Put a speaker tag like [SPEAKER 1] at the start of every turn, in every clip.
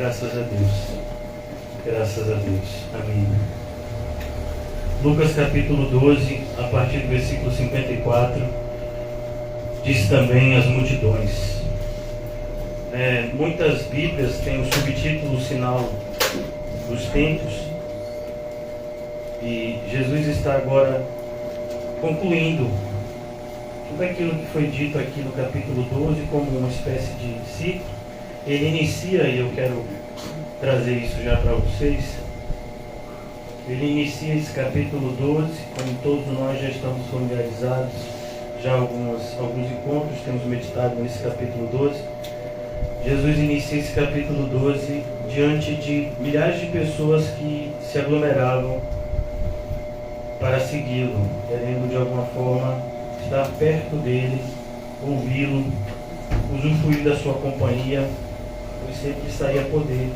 [SPEAKER 1] Graças a Deus. Graças a Deus. Amém. Lucas capítulo 12, a partir do versículo 54, diz também as multidões. Muitas Bíblias têm o subtítulo Sinal dos Tempos. E Jesus está agora concluindo tudo aquilo que foi dito aqui no capítulo 12 como uma espécie de ciclo. Ele inicia, e eu quero trazer isso já para vocês, ele inicia esse capítulo 12, como todos nós já estamos familiarizados, já alguns encontros temos meditado nesse capítulo 12. Jesus inicia esse capítulo 12 diante de milhares de pessoas que se aglomeravam para segui-lo, querendo de alguma forma estar perto dele, ouvi-lo, usufruir da sua companhia, pois sempre saía poder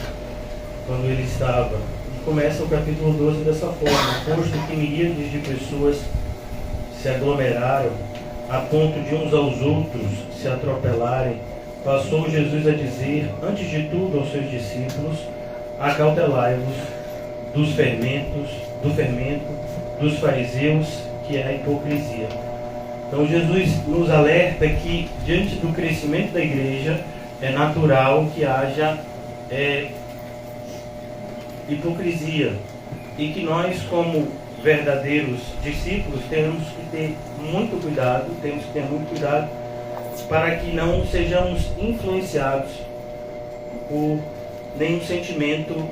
[SPEAKER 1] quando ele estava. E começa o capítulo 12 dessa forma: posto que milhares de pessoas se aglomeraram a ponto de uns aos outros se atropelarem, passou Jesus a dizer, antes de tudo, aos seus discípulos: acautelai-vos do fermento dos fariseus, que é a hipocrisia. Então Jesus nos alerta que diante do crescimento da igreja é natural que haja hipocrisia, e que nós, como verdadeiros discípulos, temos que ter muito cuidado, para que não sejamos influenciados por nenhum sentimento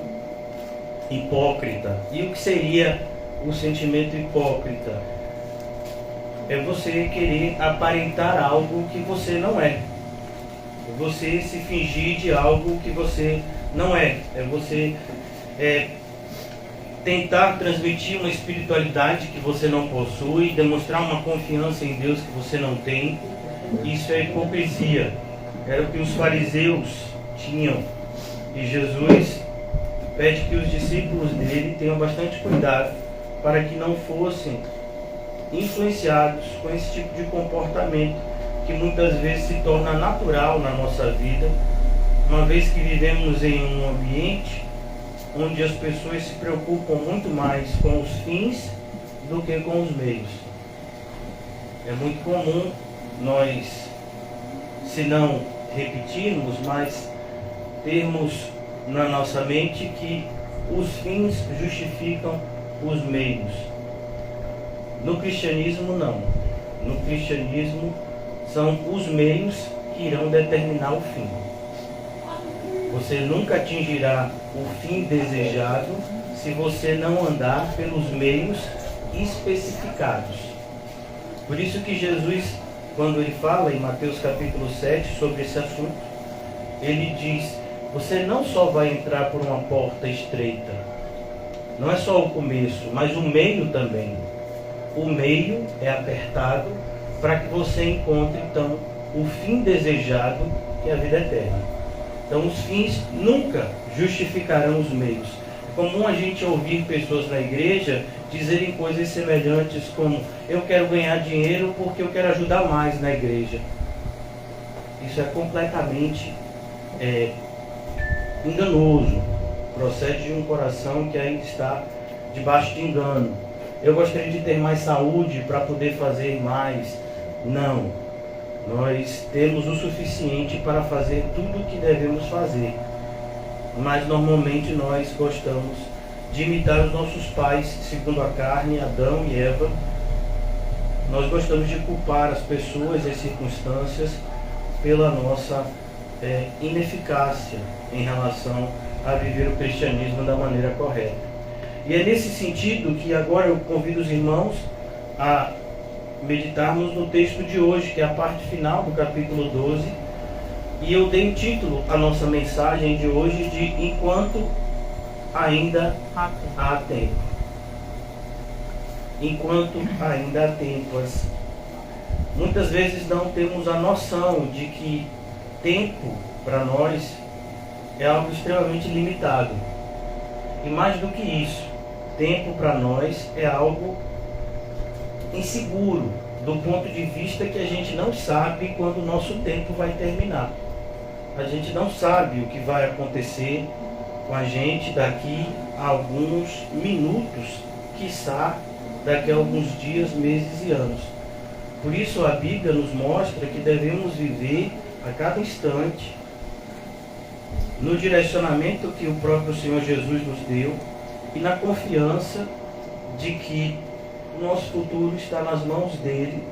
[SPEAKER 1] hipócrita. E o que seria o sentimento hipócrita? É você querer aparentar algo que você não é. É você se fingir de algo que você não é. É você tentar transmitir uma espiritualidade que você não possui, demonstrar uma confiança em Deus que você não tem. Isso é hipocrisia. Era o que os fariseus tinham. E Jesus pede que os discípulos dele tenham bastante cuidado para que não fossem influenciados com esse tipo de comportamento que muitas vezes se torna natural na nossa vida, uma vez que vivemos em um ambiente onde as pessoas se preocupam muito mais com os fins do que com os meios. É muito comum nós, se não repetirmos, mas termos na nossa mente que os fins justificam os meios. No cristianismo, não. No cristianismo, são os meios que irão determinar o fim. Você nunca atingirá o fim desejado se você não andar pelos meios especificados. Por isso que Jesus, quando ele fala em Mateus capítulo 7 sobre esse assunto, ele diz: você não só vai entrar por uma porta estreita, não é só o começo, mas o meio também. O meio é apertado para que você encontre então o fim desejado, que é a vida eterna. Então os fins nunca justificarão os meios. É comum a gente ouvir pessoas na igreja dizerem coisas semelhantes como: eu quero ganhar dinheiro porque eu quero ajudar mais na igreja. Isso é completamente enganoso. Procede de um coração que ainda está debaixo de engano. Eu gostaria de ter mais saúde para poder fazer mais. Não. Nós temos o suficiente para fazer tudo o que devemos fazer. Mas normalmente nós gostamos de imitar os nossos pais, segundo a carne, Adão e Eva. Nós gostamos de culpar as pessoas e as circunstâncias pela nossa ineficácia em relação a viver o cristianismo da maneira correta. E é nesse sentido que agora eu convido os irmãos a meditarmos no texto de hoje, que é a parte final do capítulo 12. E eu dei o título à nossa mensagem de hoje de Enquanto Ainda Há Tempo. Enquanto ainda há tempo. Muitas vezes não temos a noção de que tempo para nós é algo extremamente limitado. E mais do que isso, tempo para nós é algo inseguro, do ponto de vista que a gente não sabe quando o nosso tempo vai terminar. A gente não sabe o que vai acontecer com a gente daqui a alguns minutos, quiçá daqui a alguns dias, meses e anos. Por isso a Bíblia nos mostra que devemos viver a cada instante no direcionamento que o próprio Senhor Jesus nos deu e na confiança de que o nosso futuro está nas mãos dele,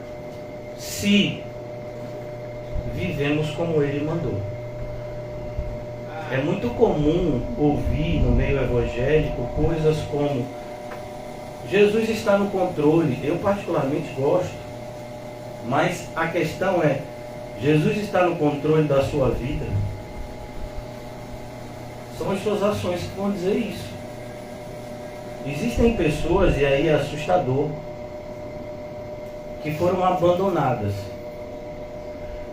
[SPEAKER 1] se vivemos como ele mandou. É muito comum ouvir no meio evangélico coisas como: Jesus está no controle. Eu particularmente gosto, mas a questão é: Jesus está no controle da sua vida? São as suas ações que vão dizer isso. Existem pessoas, e aí é assustador, que foram abandonadas.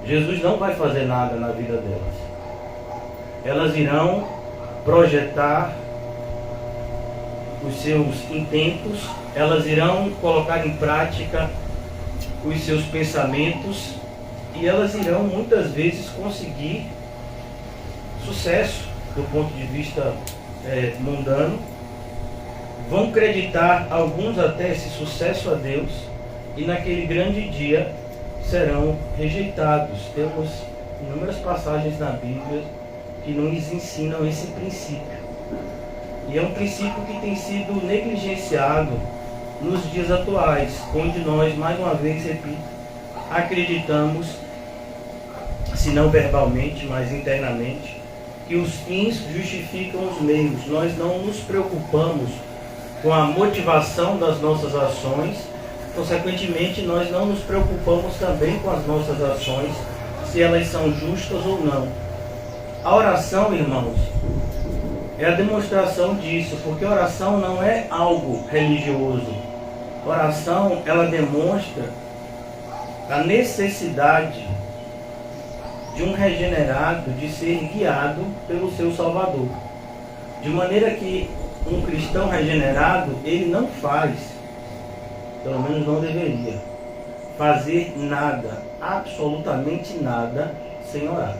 [SPEAKER 1] Jesus não vai fazer nada na vida delas. Elas irão projetar os seus intentos, elas irão colocar em prática os seus pensamentos e elas irão muitas vezes conseguir sucesso do ponto de vista mundano. Vão acreditar alguns até esse sucesso a Deus e naquele grande dia serão rejeitados. Temos inúmeras passagens na Bíblia que nos ensinam esse princípio. E é um princípio que tem sido negligenciado nos dias atuais, onde nós, mais uma vez, repito, acreditamos, se não verbalmente, mas internamente, que os fins justificam os meios. Nós não nos preocupamos com a motivação das nossas ações, consequentemente, nós não nos preocupamos também com as nossas ações, se elas são justas ou não. A oração, irmãos, é a demonstração disso, porque a oração não é algo religioso. A oração, ela demonstra a necessidade de um regenerado de ser guiado pelo seu Salvador. De maneira que um cristão regenerado, ele não faz, pelo menos não deveria, fazer nada, absolutamente nada, sem orar.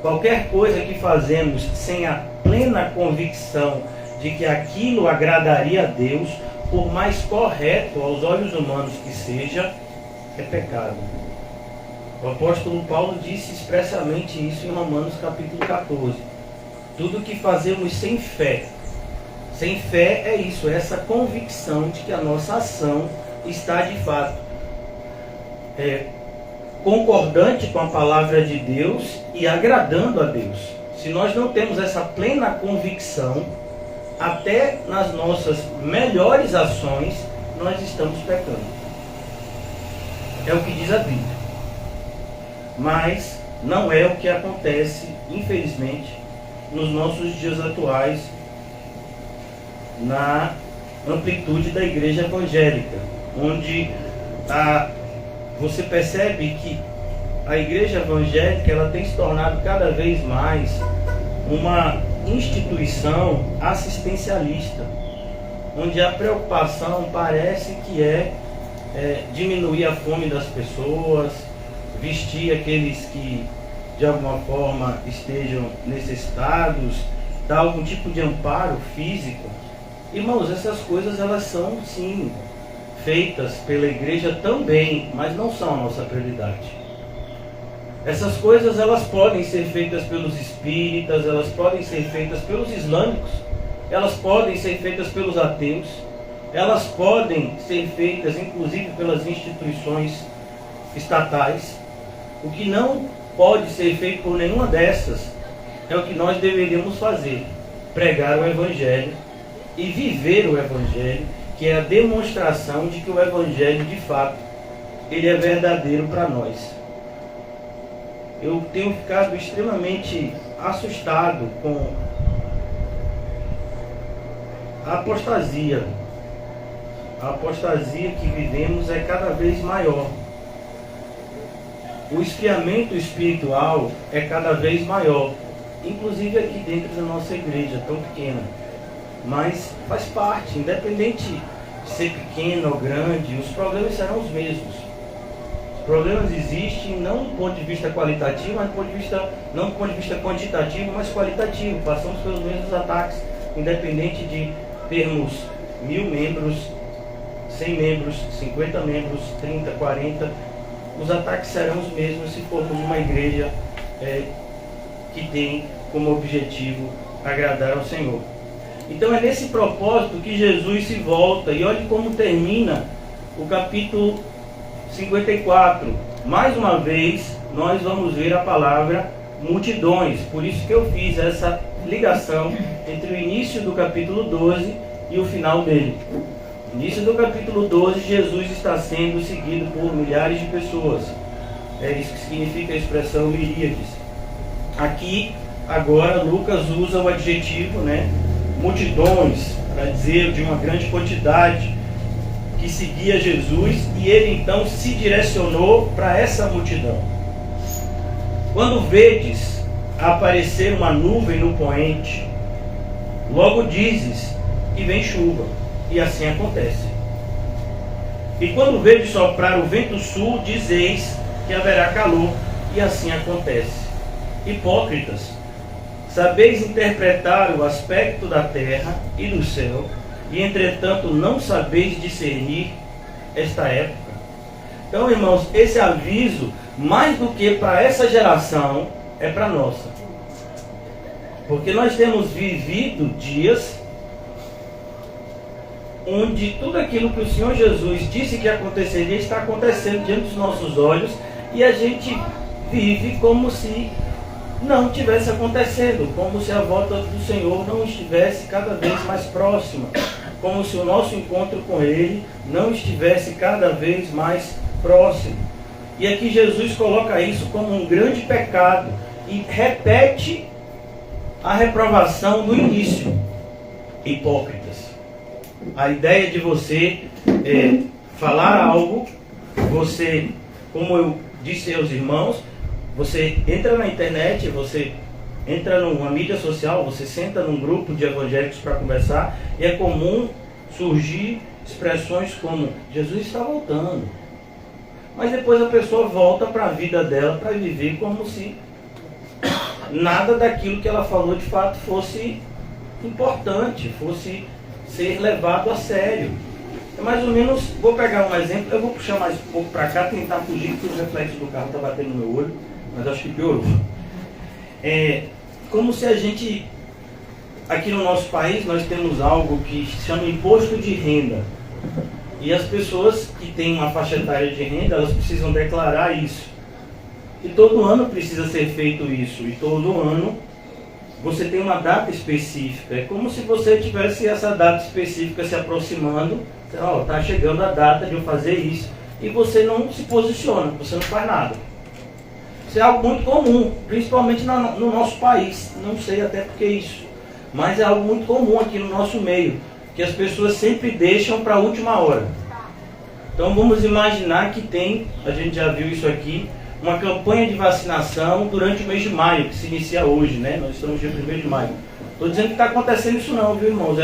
[SPEAKER 1] Qualquer coisa que fazemos sem a plena convicção de que aquilo agradaria a Deus, por mais correto aos olhos humanos que seja, é pecado. O apóstolo Paulo disse expressamente isso em Romanos capítulo 14. Tudo que fazemos sem fé é isso, é essa convicção de que a nossa ação está de fato concordante com a palavra de Deus e agradando a Deus. Se nós não temos essa plena convicção, até nas nossas melhores ações, nós estamos pecando. É o que diz a Bíblia. Mas não é o que acontece, infelizmente, nos nossos dias atuais, na amplitude da igreja evangélica, onde você percebe que a igreja evangélica ela tem se tornado cada vez mais uma instituição assistencialista, onde a preocupação parece que é diminuir a fome das pessoas, vestir aqueles que de alguma forma estejam necessitados, dar algum tipo de amparo físico. Irmãos, essas coisas elas são sim feitas pela igreja também, mas não são a nossa prioridade. Essas coisas elas podem ser feitas pelos espíritas, elas podem ser feitas pelos islâmicos, elas podem ser feitas pelos ateus, elas podem ser feitas inclusive pelas instituições estatais. O que não pode ser feito por nenhuma dessas é o que nós deveríamos fazer: pregar o Evangelho e viver o Evangelho, que é a demonstração de que o Evangelho de fato ele é verdadeiro para nós. Eu tenho ficado extremamente assustado com a apostasia. A apostasia que vivemos é cada vez maior. O esfriamento espiritual é cada vez maior, inclusive aqui dentro da nossa igreja, tão pequena. Mas faz parte, independente de ser pequena ou grande, os problemas serão os mesmos. Os Problemas existem não do ponto de vista qualitativo, mas do ponto de vista, não do ponto de vista quantitativo, mas qualitativo. Passamos pelos mesmos ataques, independente de termos 1000 membros, 100 membros, 50 membros, 30, 40. Os ataques serão os mesmos se formos uma igreja que tem como objetivo agradar ao Senhor. Então é nesse propósito que Jesus se volta, e olhe como termina o capítulo 54. Mais uma vez nós vamos ver a palavra multidões, por isso que eu fiz essa ligação entre o início do capítulo 12 e o final dele. No início do capítulo 12, Jesus está sendo seguido por milhares de pessoas. É isso que significa a expressão miríades. Aqui, agora, Lucas usa o adjetivo, multidões, para dizer de uma grande quantidade que seguia Jesus, e ele então se direcionou para essa multidão. Quando vedes aparecer uma nuvem no poente, logo dizes que vem chuva, e assim acontece. E quando vedes soprar o vento sul, dizeis que haverá calor, e assim acontece. Hipócritas, sabeis interpretar o aspecto da terra e do céu, e entretanto não sabeis discernir esta época. Então, irmãos, esse aviso, mais do que para essa geração, é para a nossa. Porque nós temos vivido dias onde tudo aquilo que o Senhor Jesus disse que aconteceria está acontecendo diante dos nossos olhos, e a gente vive como se não estivesse acontecendo, como se a volta do Senhor não estivesse cada vez mais próxima, como se o nosso encontro com Ele não estivesse cada vez mais próximo. E aqui Jesus coloca isso como um grande pecado e repete a reprovação do início. Hipócritas. A ideia de você falar algo, você, como eu disse aos irmãos, você entra na internet, você entra numa mídia social, você senta num grupo de evangélicos para conversar, e é comum surgir expressões como Jesus está voltando. Mas depois a pessoa volta para a vida dela para viver como se nada daquilo que ela falou de fato fosse importante, fosse ser levado a sério. É mais ou menos, vou pegar um exemplo, eu vou puxar mais um pouco para cá, tentar fugir, porque o reflexo do carro está batendo no meu olho, mas acho que piorou. É como se a gente, aqui no nosso país, nós temos algo que se chama imposto de renda. E as pessoas que têm uma faixa etária de renda, elas precisam declarar isso. E todo ano precisa ser feito isso. E todo ano você tem uma data específica. É como se você tivesse essa data específica se aproximando. Está chegando a data de eu fazer isso. E você não se posiciona, você não faz nada. Isso é algo muito comum, principalmente no nosso país. Não sei até porque isso. Mas é algo muito comum aqui no nosso meio, que as pessoas sempre deixam para a última hora. Então vamos imaginar que tem, a gente já viu isso aqui, uma campanha de vacinação durante o mês de maio, que se inicia hoje, Nós estamos no dia 1º de maio. Estou dizendo que está acontecendo isso não, viu, irmãos?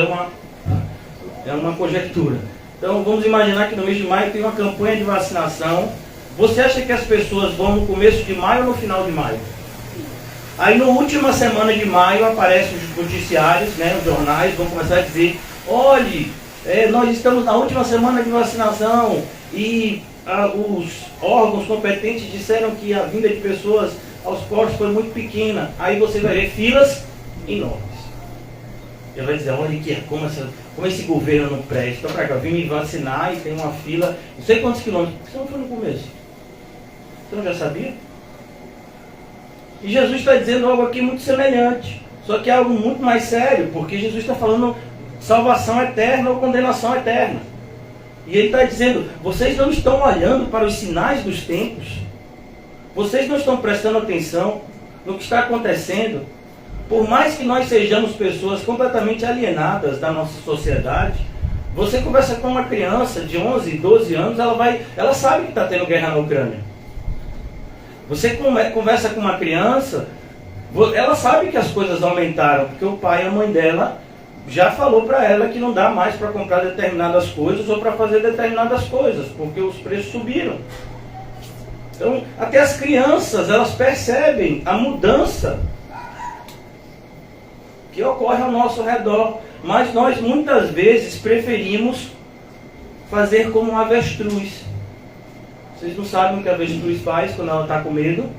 [SPEAKER 1] É uma conjectura. Então vamos imaginar que no mês de maio tem uma campanha de vacinação. Você acha que as pessoas vão no começo de maio ou no final de maio? Aí na última semana de maio aparecem os noticiários, os jornais vão começar a dizer: olhe, nós estamos na última semana de vacinação e os órgãos competentes disseram que a vinda de pessoas aos postos foi muito pequena. Aí você vai ver filas enormes. Ele vai dizer: olha aqui, como esse governo não presta. Então, para cá, eu vim me vacinar e tem uma fila, não sei quantos quilômetros. Por que você não foi no começo? Você não já sabia? E Jesus está dizendo algo aqui muito semelhante, só que é algo muito mais sério, porque Jesus está falando salvação eterna ou condenação eterna. E ele está dizendo: vocês não estão olhando para os sinais dos tempos, vocês não estão prestando atenção no que está acontecendo. Por mais que nós sejamos pessoas completamente alienadas da nossa sociedade, você conversa com uma criança de 11, 12 anos, ela sabe que está tendo guerra na Ucrânia. Você conversa com uma criança, ela sabe que as coisas aumentaram, porque o pai e a mãe dela já falou para ela que não dá mais para comprar determinadas coisas ou para fazer determinadas coisas, porque os preços subiram. Então, até as crianças, elas percebem a mudança que ocorre ao nosso redor. Mas nós, muitas vezes, preferimos fazer como um avestruz. Vocês não sabem o que a avestruz faz quando ela está com medo?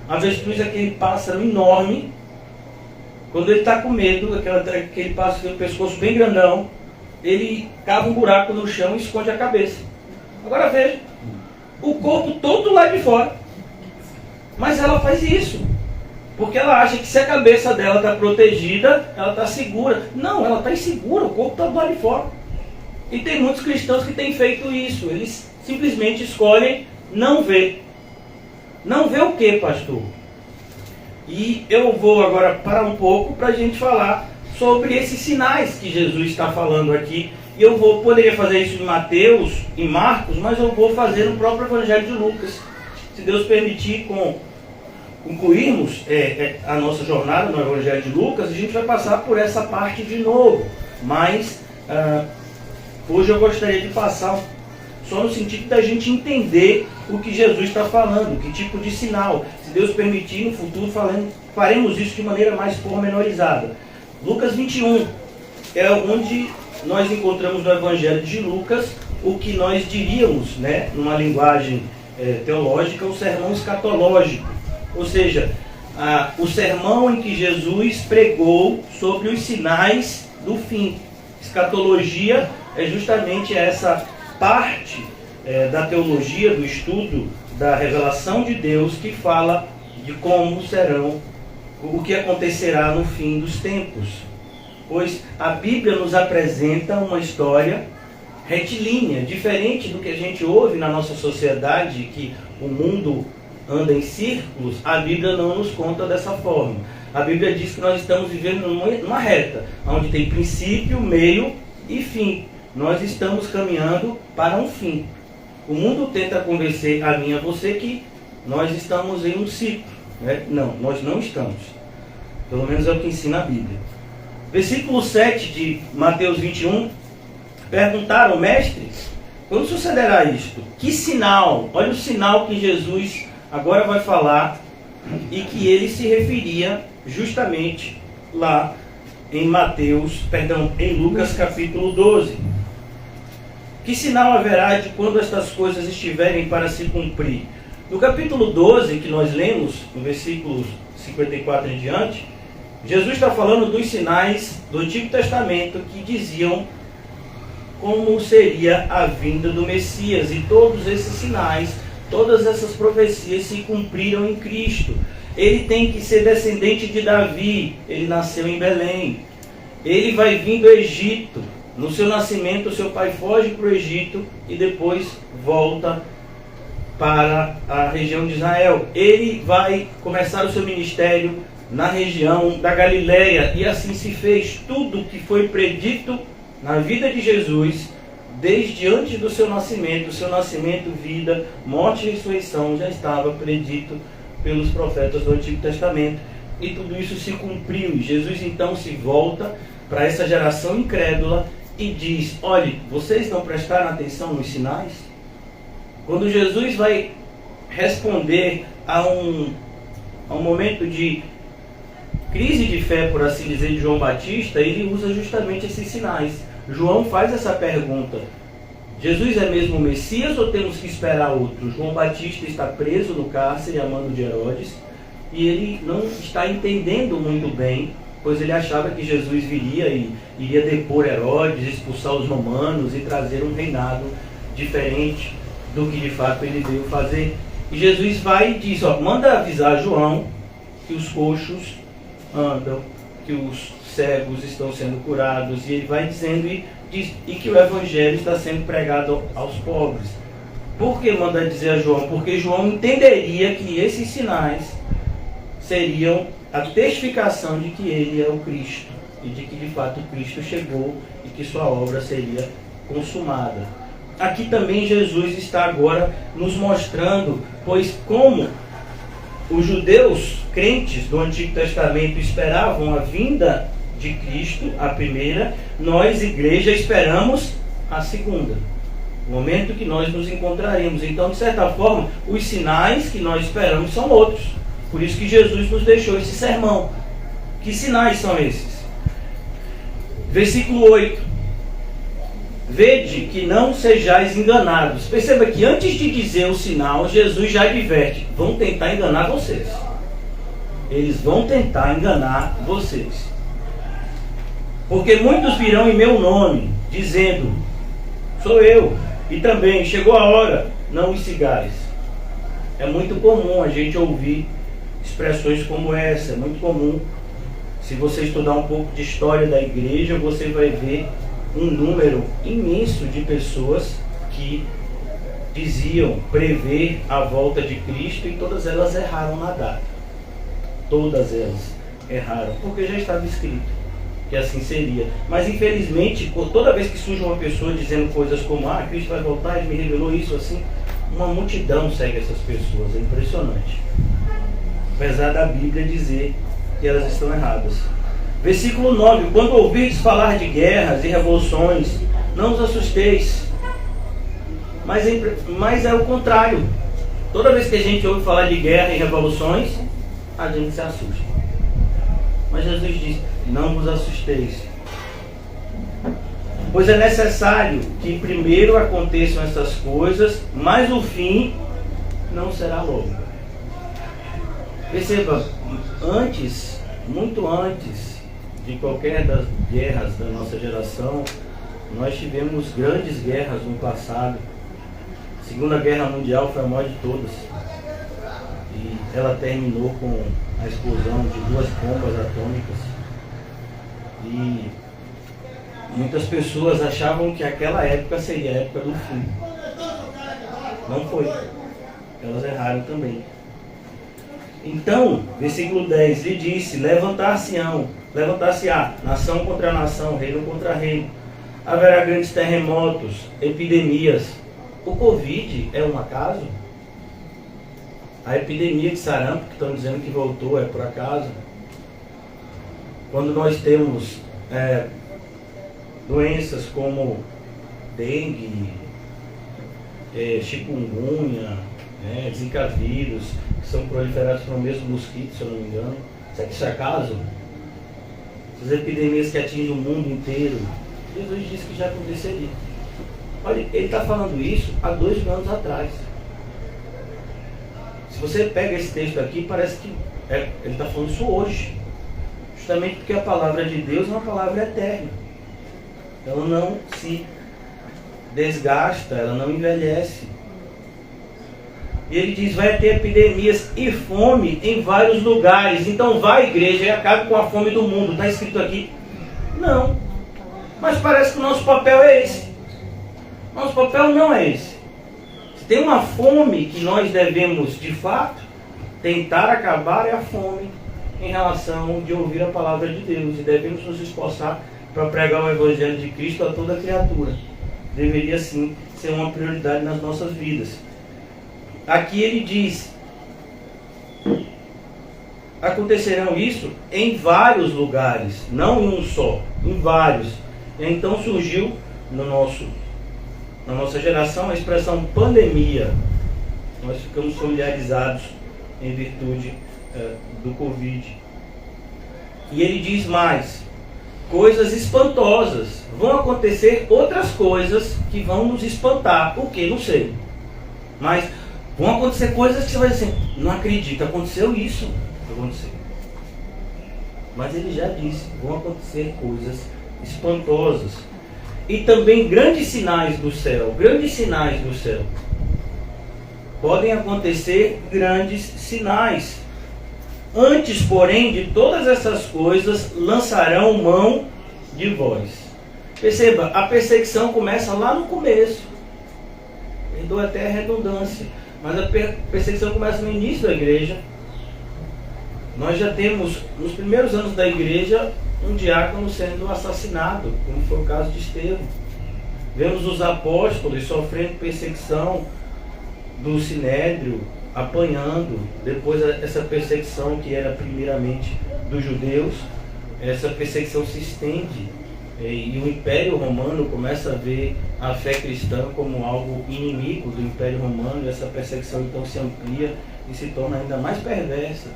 [SPEAKER 1] A avestruz é aquele pássaro enorme. Quando ele está com medo, aquele pássaro tem o pescoço bem grandão, ele cava um buraco no chão e esconde a cabeça. Agora veja, o corpo todo lá de fora. Mas ela faz isso, porque ela acha que se a cabeça dela está protegida, ela está segura. Não, ela está insegura, o corpo está do lado de fora. E tem muitos cristãos que têm feito isso. Eles simplesmente escolhem não ver. Não ver o que, pastor? E eu vou agora parar um pouco para a gente falar sobre esses sinais que Jesus está falando aqui. E eu poderia fazer isso em Mateus, em Marcos, mas eu vou fazer no próprio Evangelho de Lucas. Se Deus permitir, concluirmos a nossa jornada no Evangelho de Lucas, a gente vai passar por essa parte de novo. Mas hoje eu gostaria de passar só no sentido da gente entender o que Jesus está falando, que tipo de sinal. Se Deus permitir, no futuro faremos isso de maneira mais pormenorizada. Lucas 21 é onde nós encontramos no Evangelho de Lucas o que nós diríamos, né, numa linguagem teológica, o sermão escatológico. Ou seja, o sermão em que Jesus pregou sobre os sinais do fim. Escatologia é justamente essa parte da teologia, do estudo da revelação de Deus, que fala de como serão, o que acontecerá no fim dos tempos. Pois a Bíblia nos apresenta uma história retilínea, diferente do que a gente ouve na nossa sociedade, que o mundo anda em círculos. A Bíblia não nos conta dessa forma. A Bíblia diz que nós estamos vivendo numa reta, onde tem princípio, meio e fim. Nós estamos caminhando para um fim. O mundo tenta convencer a mim e a você que nós estamos em um ciclo, né? Não, nós não estamos. Pelo menos é o que ensina a Bíblia. Versículo 7 de Mateus 21. Perguntaram, mestre, quando sucederá isto? Que sinal? Olha o sinal que Jesus agora vai falar e que ele se referia justamente lá em em Lucas capítulo 12. Que sinal haverá de quando estas coisas estiverem para se cumprir? No capítulo 12, que nós lemos, no versículo 54 em diante, Jesus está falando dos sinais do Antigo Testamento que diziam como seria a vinda do Messias. E todos esses sinais, todas essas profecias se cumpriram em Cristo. Ele tem que ser descendente de Davi, ele nasceu em Belém. Ele vai vir do Egito. No seu nascimento, seu pai foge para o Egito e depois volta para a região de Israel. Ele vai começar o seu ministério na região da Galileia, e assim se fez. Tudo que foi predito na vida de Jesus, desde antes do seu nascimento, vida, morte e ressurreição, já estava predito pelos profetas do Antigo Testamento. E tudo isso se cumpriu. E Jesus então se volta para essa geração incrédula e diz, olhe, vocês não prestaram atenção nos sinais? Quando Jesus vai responder a um momento de crise de fé, por assim dizer, de João Batista, ele usa justamente esses sinais. João faz essa pergunta, Jesus é mesmo o Messias ou temos que esperar outro? João Batista está preso no cárcere a mando de Herodes e ele não está entendendo muito bem, pois ele achava que Jesus viria e iria depor Herodes, expulsar os romanos e trazer um reinado diferente do que de fato ele veio fazer. E Jesus vai e diz, manda avisar João que os coxos andam, que os cegos estão sendo curados, e ele vai dizendo e que o evangelho está sendo pregado aos pobres. Por que manda dizer a João? Porque João entenderia que esses sinais seriam a testificação de que ele é o Cristo, e de que de fato Cristo chegou e que sua obra seria consumada. Aqui também Jesus está agora nos mostrando, pois como os judeus crentes do Antigo Testamento esperavam a vinda de Cristo, a primeira, nós, igreja, esperamos a segunda. O momento que nós nos encontraremos. Então, de certa forma, os sinais que nós esperamos são outros. Por isso que Jesus nos deixou esse sermão. Que sinais são esses? Versículo 8. Vede que não sejais enganados. Perceba que antes de dizer o sinal, Jesus já adverte: vão tentar enganar vocês. Eles vão tentar enganar vocês. Porque muitos virão em meu nome, dizendo: sou eu. E também, chegou a hora, não os sigais. É muito comum a gente ouvir expressões como essa. É muito comum. Se você estudar um pouco de história da igreja, você vai ver um número imenso de pessoas que diziam prever a volta de Cristo, e todas elas erraram na data. Todas elas erraram, porque já estava escrito que assim seria. Mas infelizmente, toda vez que surge uma pessoa dizendo coisas como: Cristo vai voltar, ele me revelou isso, assim, uma multidão segue essas pessoas. É impressionante, apesar da Bíblia dizer que elas estão erradas. Versículo 9: quando ouvirdes falar de guerras e revoluções, não os assusteis. Mas é o contrário. Toda vez que a gente ouve falar de guerra e revoluções, a gente se assusta. Mas Jesus diz: não vos assusteis. Pois é necessário que primeiro aconteçam essas coisas, mas o fim não será logo. Perceba, antes, muito antes de qualquer das guerras da nossa geração, nós tivemos grandes guerras no passado. A Segunda Guerra Mundial foi a maior de todas. E ela terminou com a explosão de 2 bombas atômicas. E muitas pessoas achavam que aquela época seria a época do fim. Não foi. Elas erraram também. Então, versículo 10, lhe disse: levantar-se-á, nação contra nação, reino contra reino. Haverá grandes terremotos, epidemias. O Covid é um acaso? A epidemia de sarampo, que estão dizendo que voltou, é por acaso? Quando nós temos doenças como dengue, chikungunya, zika vírus, que são proliferados pelo mesmo mosquito, se eu não me engano. Será que isso é acaso? Essas epidemias que atingem o mundo inteiro, Jesus disse que já aconteceria. Olha, ele está falando isso há 2 anos atrás. Se você pega esse texto aqui, parece que ele está falando isso hoje. Justamente porque a palavra de Deus é uma palavra eterna. Ela não se desgasta, ela não envelhece. E ele diz: vai ter epidemias e fome em vários lugares. Então vai, igreja, e acabe com a fome do mundo. Está escrito aqui? Não. Mas parece que o nosso papel é esse. Nosso papel não é esse. Se tem uma fome que nós devemos, de fato, tentar acabar, é a fome em relação de ouvir a palavra de Deus. E devemos nos esforçar para pregar o Evangelho de Cristo a toda criatura. Deveria sim ser uma prioridade nas nossas vidas. Aqui ele diz: acontecerão isso em vários lugares, não em um só, em vários. E então surgiu na nossa geração a expressão pandemia. Nós ficamos familiarizados em virtude do Covid. E ele diz mais: coisas espantosas. Vão acontecer outras coisas que vão nos espantar. O que? Não sei. Mas vão acontecer coisas que você vai dizer: não acredito, aconteceu isso. Aconteceu. Mas ele já disse: vão acontecer coisas espantosas. E também grandes sinais do céu. Grandes sinais do céu. Podem acontecer grandes sinais. Antes, porém, de todas essas coisas, lançarão mão de vós. Perceba, a perseguição começa lá no começo. Perdoa até a redundância. Mas a perseguição começa no início da igreja. Nós já temos, nos primeiros anos da igreja, um diácono sendo assassinado, como foi o caso de Estevão. Vemos os apóstolos sofrendo perseguição do Sinédrio, apanhando. Depois essa perseguição, que era primeiramente dos judeus, essa perseguição se estende, e o Império Romano começa a ver a fé cristã como algo inimigo do Império Romano, e essa perseguição então se amplia e se torna ainda mais perversa.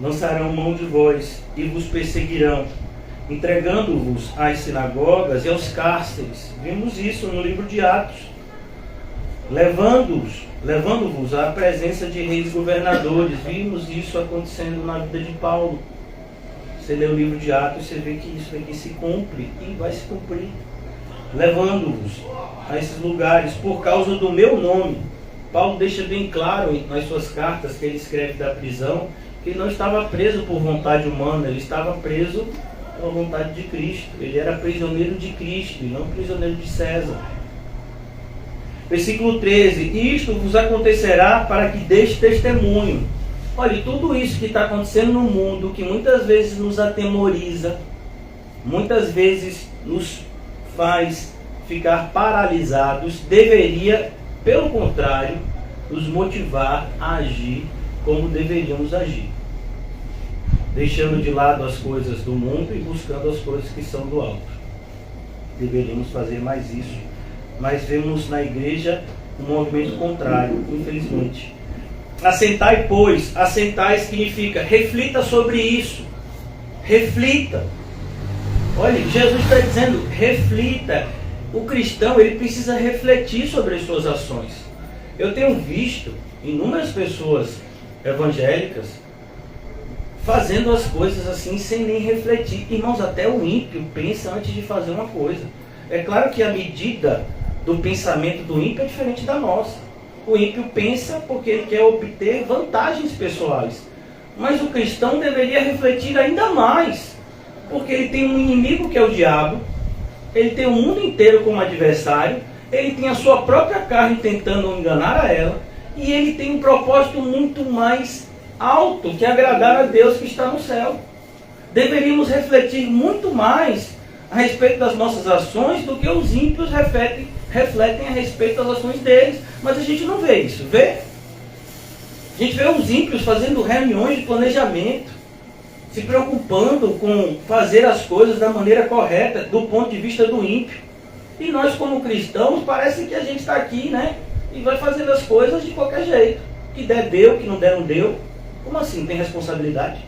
[SPEAKER 1] Lançarão mão de vós e vos perseguirão, entregando-vos às sinagogas e aos cárceres. Vimos isso no livro de Atos. Levando-vos à presença de reis e governadores. Vimos isso acontecendo na vida de Paulo. Você lê o livro de Atos, você vê que isso aqui se cumpre e vai se cumprir. Levando-vos a esses lugares por causa do meu nome. Paulo deixa bem claro nas suas cartas que ele escreve da prisão que ele não estava preso por vontade humana, ele estava preso pela vontade de Cristo. Ele era prisioneiro de Cristo e não prisioneiro de César. Versículo 13: isto vos acontecerá para que deis testemunho. Olha, tudo isso que está acontecendo no mundo, que muitas vezes nos atemoriza, muitas vezes nos faz ficar paralisados, deveria, pelo contrário, nos motivar a agir como deveríamos agir, deixando de lado as coisas do mundo e buscando as coisas que são do alto. Deveríamos fazer mais isso, mas vemos na igreja um movimento contrário, infelizmente. Assentai, pois. Assentai significa reflita sobre isso. Reflita. Olha, Jesus está dizendo, reflita. O cristão, ele precisa refletir sobre as suas ações. Eu tenho visto inúmeras pessoas evangélicas fazendo as coisas assim sem nem refletir. Irmãos, até o ímpio pensa antes de fazer uma coisa. É claro que a medida do pensamento do ímpio é diferente da nossa. O ímpio pensa porque ele quer obter vantagens pessoais. Mas o cristão deveria refletir ainda mais, porque ele tem um inimigo que é o diabo, ele tem o mundo inteiro como adversário, ele tem a sua própria carne tentando enganar a ela, e ele tem um propósito muito mais alto, que é agradar a Deus que está no céu. Deveríamos refletir muito mais a respeito das nossas ações do que os ímpios refletem a respeito das ações deles. Mas a gente não vê isso, vê? A gente vê os ímpios fazendo reuniões de planejamento, se preocupando com fazer as coisas da maneira correta, do ponto de vista do ímpio. E nós, como cristãos, parece que a gente está aqui, né? E vai fazendo as coisas de qualquer jeito. Que der, deu, que não der, não deu. Como assim? Tem responsabilidade?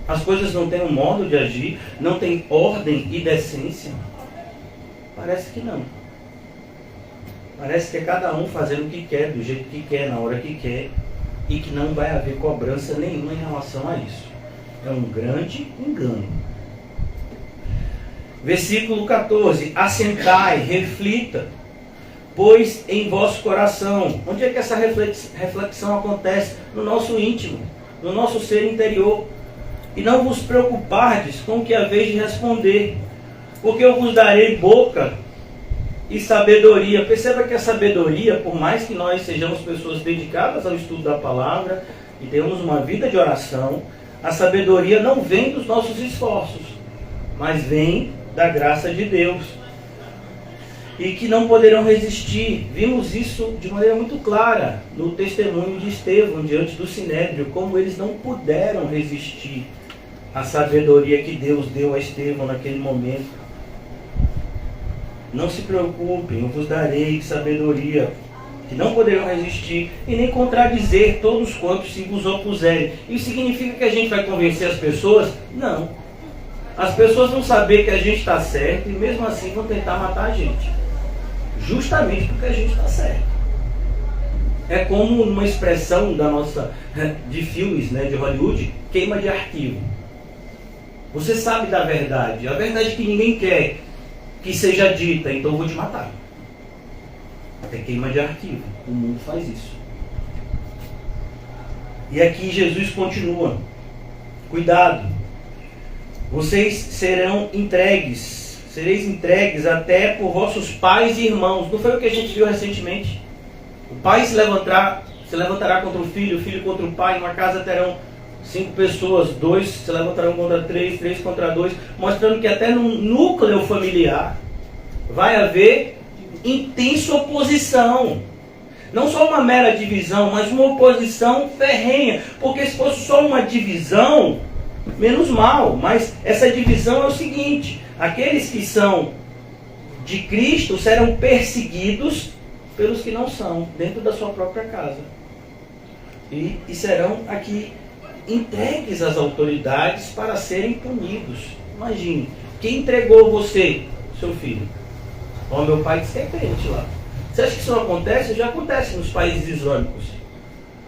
[SPEAKER 1] As coisas não têm um modo de agir, não tem ordem e decência? Parece que não. Parece que é cada um fazendo o que quer, do jeito que quer, na hora que quer, e que não vai haver cobrança nenhuma em relação a isso. É um grande engano. Versículo 14: assentai, reflita, pois em vosso coração. Onde é que essa reflexão acontece? No nosso íntimo, no nosso ser interior. E não vos preocupardes com o que haveis de responder, porque eu vos darei boca e sabedoria. Perceba que a sabedoria, por mais que nós sejamos pessoas dedicadas ao estudo da palavra e tenhamos uma vida de oração, a sabedoria não vem dos nossos esforços, mas vem da graça de Deus. E que não poderão resistir. Vimos isso de maneira muito clara no testemunho de Estevão diante do Sinédrio, como eles não puderam resistir à sabedoria que Deus deu a Estevão naquele momento. Não se preocupem, eu vos darei sabedoria, que não poderão resistir e nem contradizer todos quantos se vos opuserem. Isso significa que a gente vai convencer as pessoas? Não. As pessoas vão saber que a gente está certo e mesmo assim vão tentar matar a gente. Justamente porque a gente está certo. É como uma expressão da nossa, de filmes, né, de Hollywood, queima de arquivo. Você sabe da verdade, a verdade que ninguém quer que seja dita, então eu vou te matar. É queima de arquivo. O mundo faz isso. E aqui Jesus continua: cuidado, vocês sereis entregues até por vossos pais e irmãos. Não foi o que a gente viu recentemente? O pai se levantará contra o filho contra o pai. Em uma casa terão 5 pessoas, 2 se levantarão contra 3, 3 contra 2, mostrando que até no núcleo familiar vai haver intensa oposição. Não só uma mera divisão, mas uma oposição ferrenha. Porque se fosse só uma divisão, menos mal. Mas essa divisão é o seguinte: aqueles que são de Cristo serão perseguidos pelos que não são, dentro da sua própria casa. E serão aqui entregues às autoridades para serem punidos. Imagine, quem entregou você, seu filho? Ó, meu pai disse que é crente lá. Você acha que isso não acontece? Já acontece nos países islâmicos.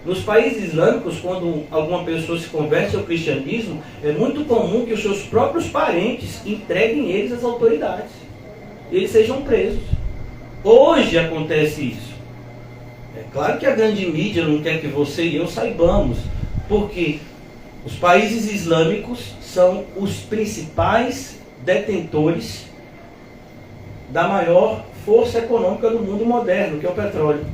[SPEAKER 1] Nos países islâmicos, quando alguma pessoa se converte ao cristianismo, é muito comum que os seus próprios parentes entreguem eles às autoridades. E eles sejam presos. Hoje acontece isso. É claro que a grande mídia não quer que você e eu saibamos, porque os países islâmicos são os principais detentores da maior força econômica do mundo moderno, que é o petróleo.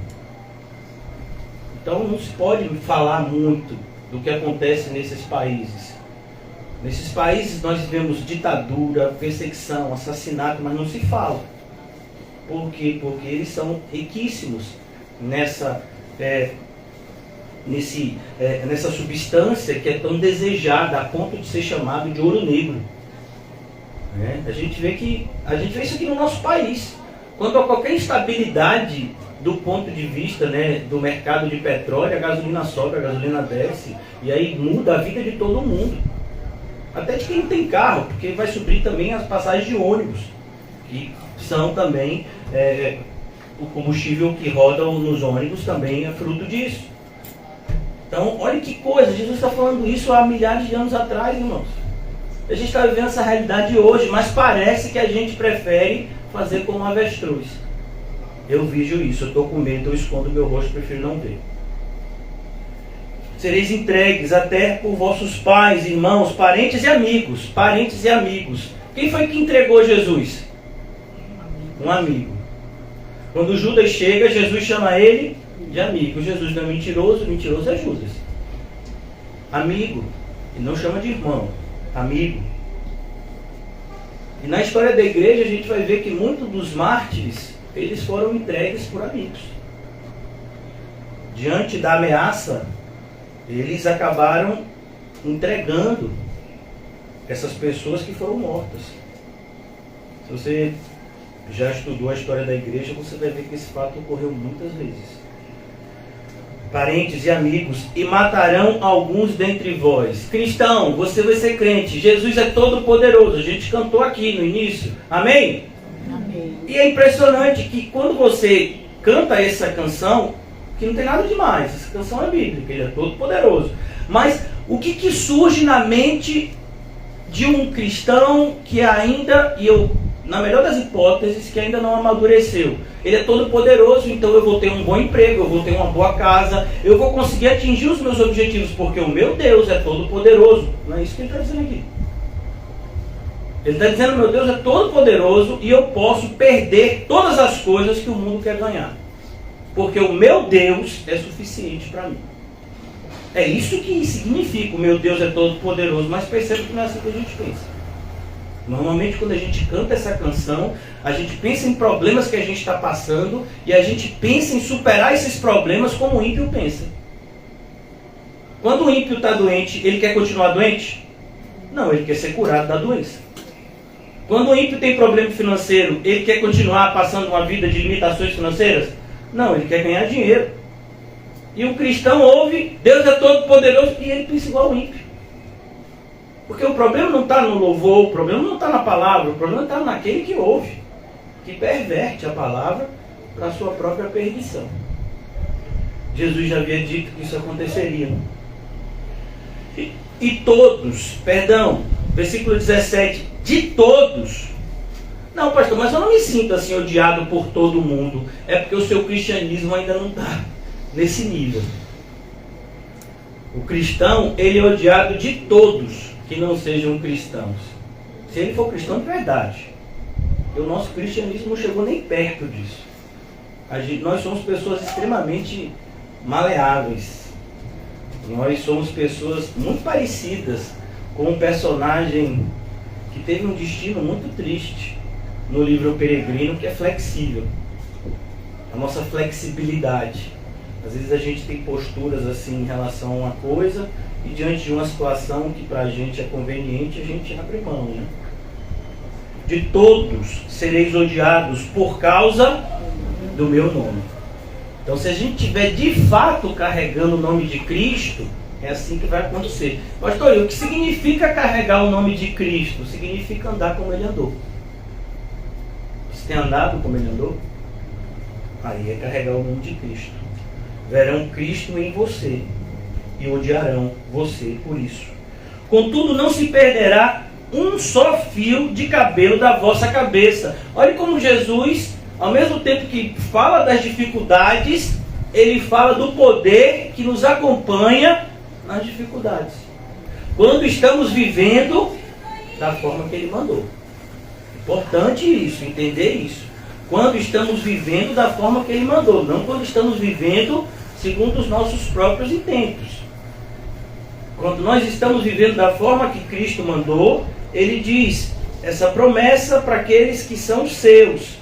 [SPEAKER 1] Então não se pode falar muito do que acontece nesses países. Nesses países nós vivemos ditadura, perseguição, assassinato, mas não se fala. Por quê? Porque eles são riquíssimos nessa substância que é tão desejada a ponto de ser chamado de ouro negro. A gente vê isso aqui no nosso país. Quando há qualquer instabilidade do ponto de vista, do mercado de petróleo, a gasolina sobe, a gasolina desce, e aí muda a vida de todo mundo. Até de quem não tem carro, porque vai subir também as passagens de ônibus, que são também, o combustível que roda nos ônibus também é fruto disso. Então, olha que coisa, Jesus está falando isso há milhares de anos atrás, irmãos. A gente está vivendo essa realidade hoje, mas parece que a gente prefere fazer como avestruz. Eu vejo isso, eu estou com medo, eu escondo meu rosto, prefiro não ver. Sereis entregues até por vossos pais, irmãos, parentes e amigos. Parentes e amigos. Quem foi que entregou Jesus? Um amigo. Quando Judas chega, Jesus chama ele de amigo. Jesus não é mentiroso, mentiroso é Judas. Amigo. Ele não chama de irmão. Amigo. E na história da igreja a gente vai ver que muitos dos mártires, eles foram entregues por amigos. Diante da ameaça, eles acabaram entregando essas pessoas que foram mortas. Se você já estudou a história da igreja, você vai ver que esse fato ocorreu muitas vezes. Parentes e amigos, e matarão alguns dentre vós. Cristão, você vai ser crente. Jesus é todo poderoso. A gente cantou aqui no início. Amém? Amém. E é impressionante que quando você canta essa canção, que não tem nada demais, essa canção é bíblica, ele é todo poderoso. Mas o que surge na mente de um cristão que ainda, na melhor das hipóteses, que ainda não amadureceu? Ele é todo poderoso, então eu vou ter um bom emprego, eu vou ter uma boa casa, eu vou conseguir atingir os meus objetivos, porque o meu Deus é todo poderoso. Não é isso que ele está dizendo aqui. Ele está dizendo, meu Deus é todo poderoso e eu posso perder todas as coisas que o mundo quer ganhar. Porque o meu Deus é suficiente para mim. É isso que significa o meu Deus é todo poderoso, mas perceba que não é assim que a gente pensa. Normalmente quando a gente canta essa canção, a gente pensa em problemas que a gente está passando e a gente pensa em superar esses problemas como o ímpio pensa. Quando o ímpio está doente, ele quer continuar doente? Não, ele quer ser curado da doença. Quando o ímpio tem problema financeiro, ele quer continuar passando uma vida de limitações financeiras? Não, ele quer ganhar dinheiro. E o cristão ouve, Deus é todo poderoso, e ele pensa igual o ímpio. Porque o problema não está no louvor, o problema não está na palavra, o problema está naquele que ouve, que perverte a palavra para a sua própria perdição. Jesus já havia dito que isso aconteceria. E todos, versículo 17, de todos. Não, pastor, mas eu não me sinto assim odiado por todo mundo. É porque o seu cristianismo ainda não está nesse nível. O cristão, ele é odiado de todos que não sejam cristãos. Se ele for cristão de verdade. E o nosso cristianismo não chegou nem perto disso. Nós somos pessoas extremamente maleáveis. Nós somos pessoas muito parecidas com um personagem que teve um destino muito triste no livro O Peregrino, que é flexível. A nossa flexibilidade. Às vezes a gente tem posturas assim em relação a uma coisa e diante de uma situação que para a gente é conveniente, a gente abre mão, né? de todos sereis odiados por causa do meu nome. Então, se a gente estiver de fato carregando o nome de Cristo, é assim que vai acontecer. Pastor, o que significa carregar o nome de Cristo? Significa andar como ele andou. Você tem andado como ele andou? Aí é carregar o nome de Cristo. Verão Cristo em você e odiarão você por isso. Contudo, não se perderá um só fio de cabelo da vossa cabeça. Olha como Jesus, ao mesmo tempo que fala das dificuldades, ele fala do poder que nos acompanha nas dificuldades. Quando estamos vivendo da forma que ele mandou. Importante isso, entender isso. Quando estamos vivendo da forma que ele mandou, não quando estamos vivendo segundo os nossos próprios intentos. Quando nós estamos vivendo da forma que Cristo mandou, ele diz, essa promessa para aqueles que são seus,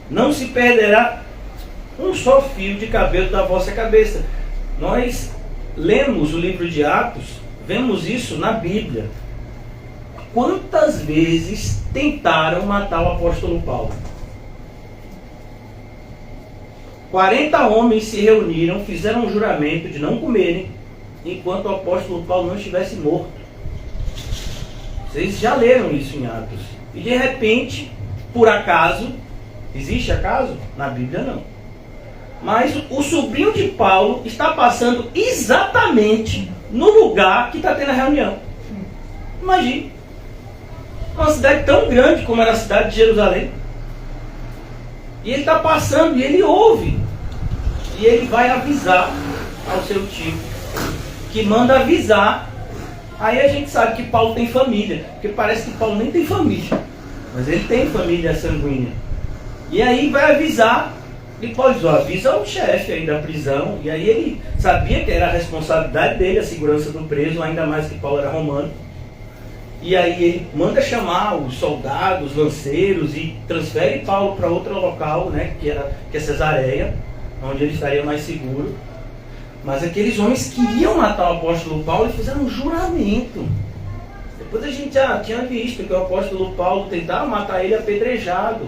[SPEAKER 1] não se perderá um só fio de cabelo da vossa cabeça. Nós lemos o livro de Atos, vemos isso na Bíblia. Quantas vezes tentaram matar o apóstolo Paulo? 40 homens se reuniram, fizeram um juramento de não comerem, enquanto o apóstolo Paulo não estivesse morto. Vocês já leram isso em Atos. E de repente, por acaso, existe acaso? Na Bíblia não. Mas o sobrinho de Paulo está passando exatamente no lugar que está tendo a reunião. Imagine. Uma cidade tão grande como era a cidade de Jerusalém. E ele está passando e ele ouve. E ele vai avisar ao seu tio, que manda avisar. Aí a gente sabe que Paulo tem família, porque parece que Paulo nem tem família, mas ele tem família sanguínea. E aí vai avisar, e Paulo diz, avisa o chefe aí da prisão. E aí ele sabia que era a responsabilidade dele, a segurança do preso, ainda mais que Paulo era romano. E aí ele manda chamar os soldados, os lanceiros, e transfere Paulo para outro local, né, que é Cesareia, onde ele estaria mais seguro. Mas aqueles homens queriam matar o apóstolo Paulo e fizeram um juramento. Depois a gente já tinha visto que o apóstolo Paulo tentava matar ele apedrejado.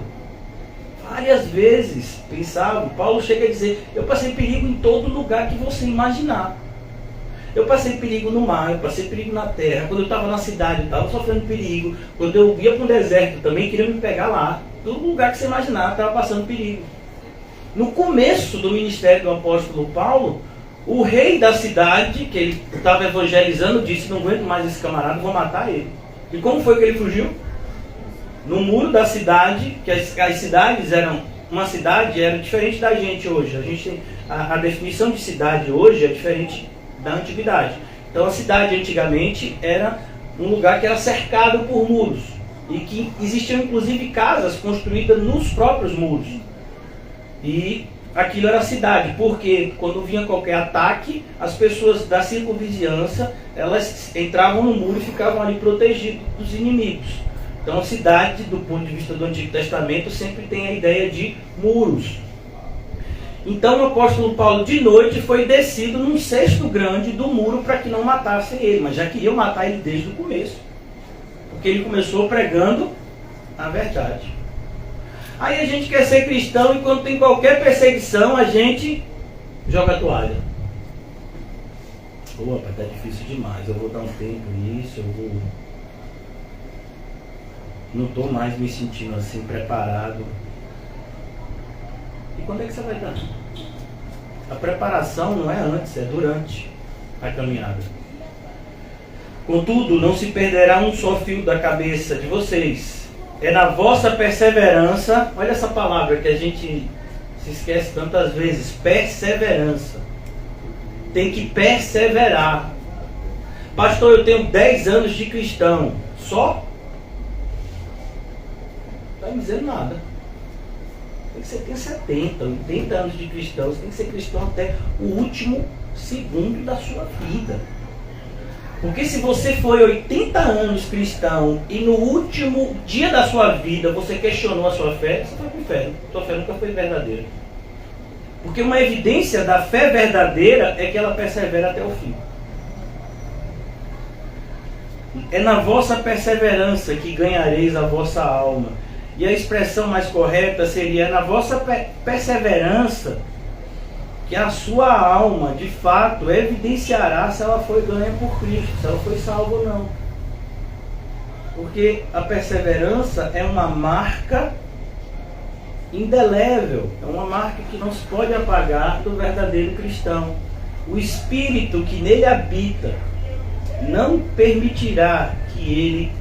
[SPEAKER 1] Várias vezes pensavam. Paulo chega a dizer, eu passei perigo em todo lugar que você imaginar. Eu passei perigo no mar, eu passei perigo na terra. Quando eu estava na cidade, eu estava sofrendo perigo. Quando eu ia para um deserto, também queriam me pegar lá. Todo lugar que você imaginar, estava passando perigo. No começo do ministério do apóstolo Paulo, o rei da cidade, que ele estava evangelizando, disse, não aguento mais esse camarada, vou matar ele. E como foi que ele fugiu? No muro da cidade, que as cidades eram, uma cidade era diferente da gente hoje. A definição de cidade hoje é diferente da antiguidade. Então a cidade antigamente era um lugar que era cercado por muros. E que existiam inclusive casas construídas nos próprios muros. E aquilo era a cidade, porque quando vinha qualquer ataque, as pessoas da circunvizinhança, elas entravam no muro e ficavam ali protegidos dos inimigos. Então a cidade, do ponto de vista do Antigo Testamento, sempre tem a ideia de muros. Então o apóstolo Paulo de noite foi descido num cesto grande do muro para que não matassem ele, mas já queriam matar ele desde o começo, porque ele começou pregando a verdade. Aí a gente quer ser cristão e quando tem qualquer perseguição, a gente joga a toalha. Rapaz, tá difícil demais, eu vou dar um tempo nisso, não estou mais me sentindo assim preparado. E quando é que você vai dar? A preparação não é antes, é durante a caminhada. Contudo, não se perderá um só fio da cabeça de vocês. É na vossa perseverança, olha essa palavra que a gente se esquece tantas vezes, perseverança. Tem que perseverar. Pastor, eu tenho 10 anos de cristão, só? Não está me dizendo nada. Tem que ser, tem 70, 80 anos de cristão, você tem que ser cristão até o último segundo da sua vida. Porque se você foi 80 anos cristão e no último dia da sua vida você questionou a sua fé, você foi para o inferno. Sua fé nunca foi verdadeira. Porque uma evidência da fé verdadeira é que ela persevera até o fim. É na vossa perseverança que ganhareis a vossa alma. E a expressão mais correta seria: na vossa perseverança que a sua alma, de fato, evidenciará se ela foi ganha por Cristo, se ela foi salva ou não. Porque a perseverança é uma marca indelével, é uma marca que não se pode apagar do verdadeiro cristão. O Espírito que nele habita não permitirá que ele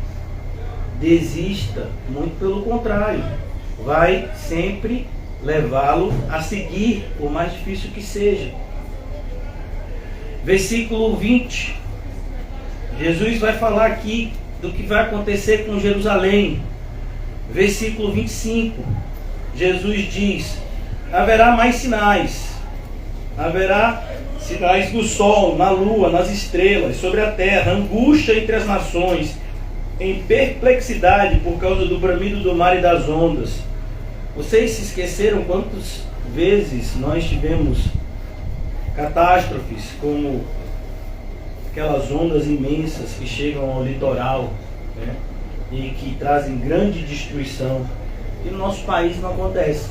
[SPEAKER 1] desista, muito pelo contrário, vai sempre levá-lo a seguir, por mais difícil que seja. Versículo 20, Jesus vai falar aqui do que vai acontecer com Jerusalém. Versículo 25, Jesus diz: haverá mais sinais, haverá sinais no sol, na lua, nas estrelas, sobre a terra, angústia entre as nações, em perplexidade por causa do bramido do mar e das ondas. Vocês se esqueceram quantas vezes nós tivemos catástrofes, como aquelas ondas imensas que chegam ao litoral, né, e que trazem grande destruição. E no nosso país não acontece.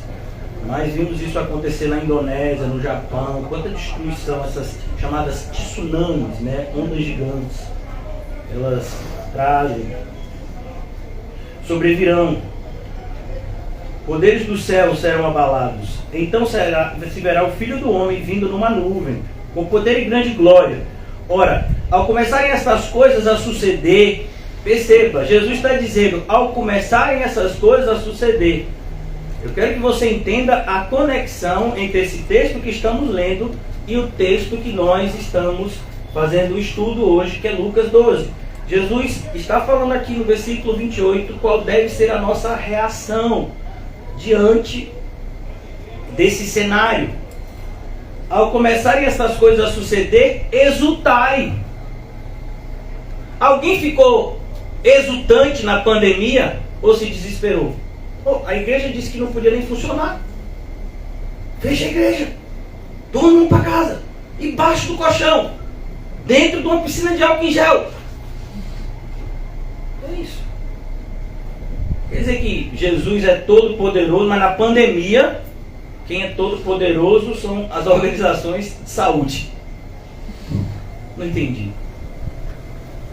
[SPEAKER 1] Mas vimos isso acontecer na Indonésia, no Japão. Quanta destruição, essas chamadas tsunamis, né, ondas gigantes, elas trazem. Sobrevirão. Poderes do céu serão abalados. Então se verá o Filho do Homem vindo numa nuvem, com poder e grande glória. Ora, ao começarem estas coisas a suceder, perceba, Jesus está dizendo, ao começarem essas coisas a suceder. Eu quero que você entenda a conexão entre esse texto que estamos lendo e o texto que nós estamos fazendo o estudo hoje, que é Lucas 12. Jesus está falando aqui no versículo 28 qual deve ser a nossa reação diante desse cenário. Ao começarem essas coisas a suceder, exultai. Alguém ficou exultante na pandemia ou se desesperou? A igreja disse que não podia nem funcionar. Fecha a igreja, todo mundo para casa, embaixo do colchão, dentro de uma piscina de álcool em gel. É isso. Quer dizer que Jesus é todo poderoso, mas na pandemia quem é todo poderoso são as organizações de saúde. Não entendi.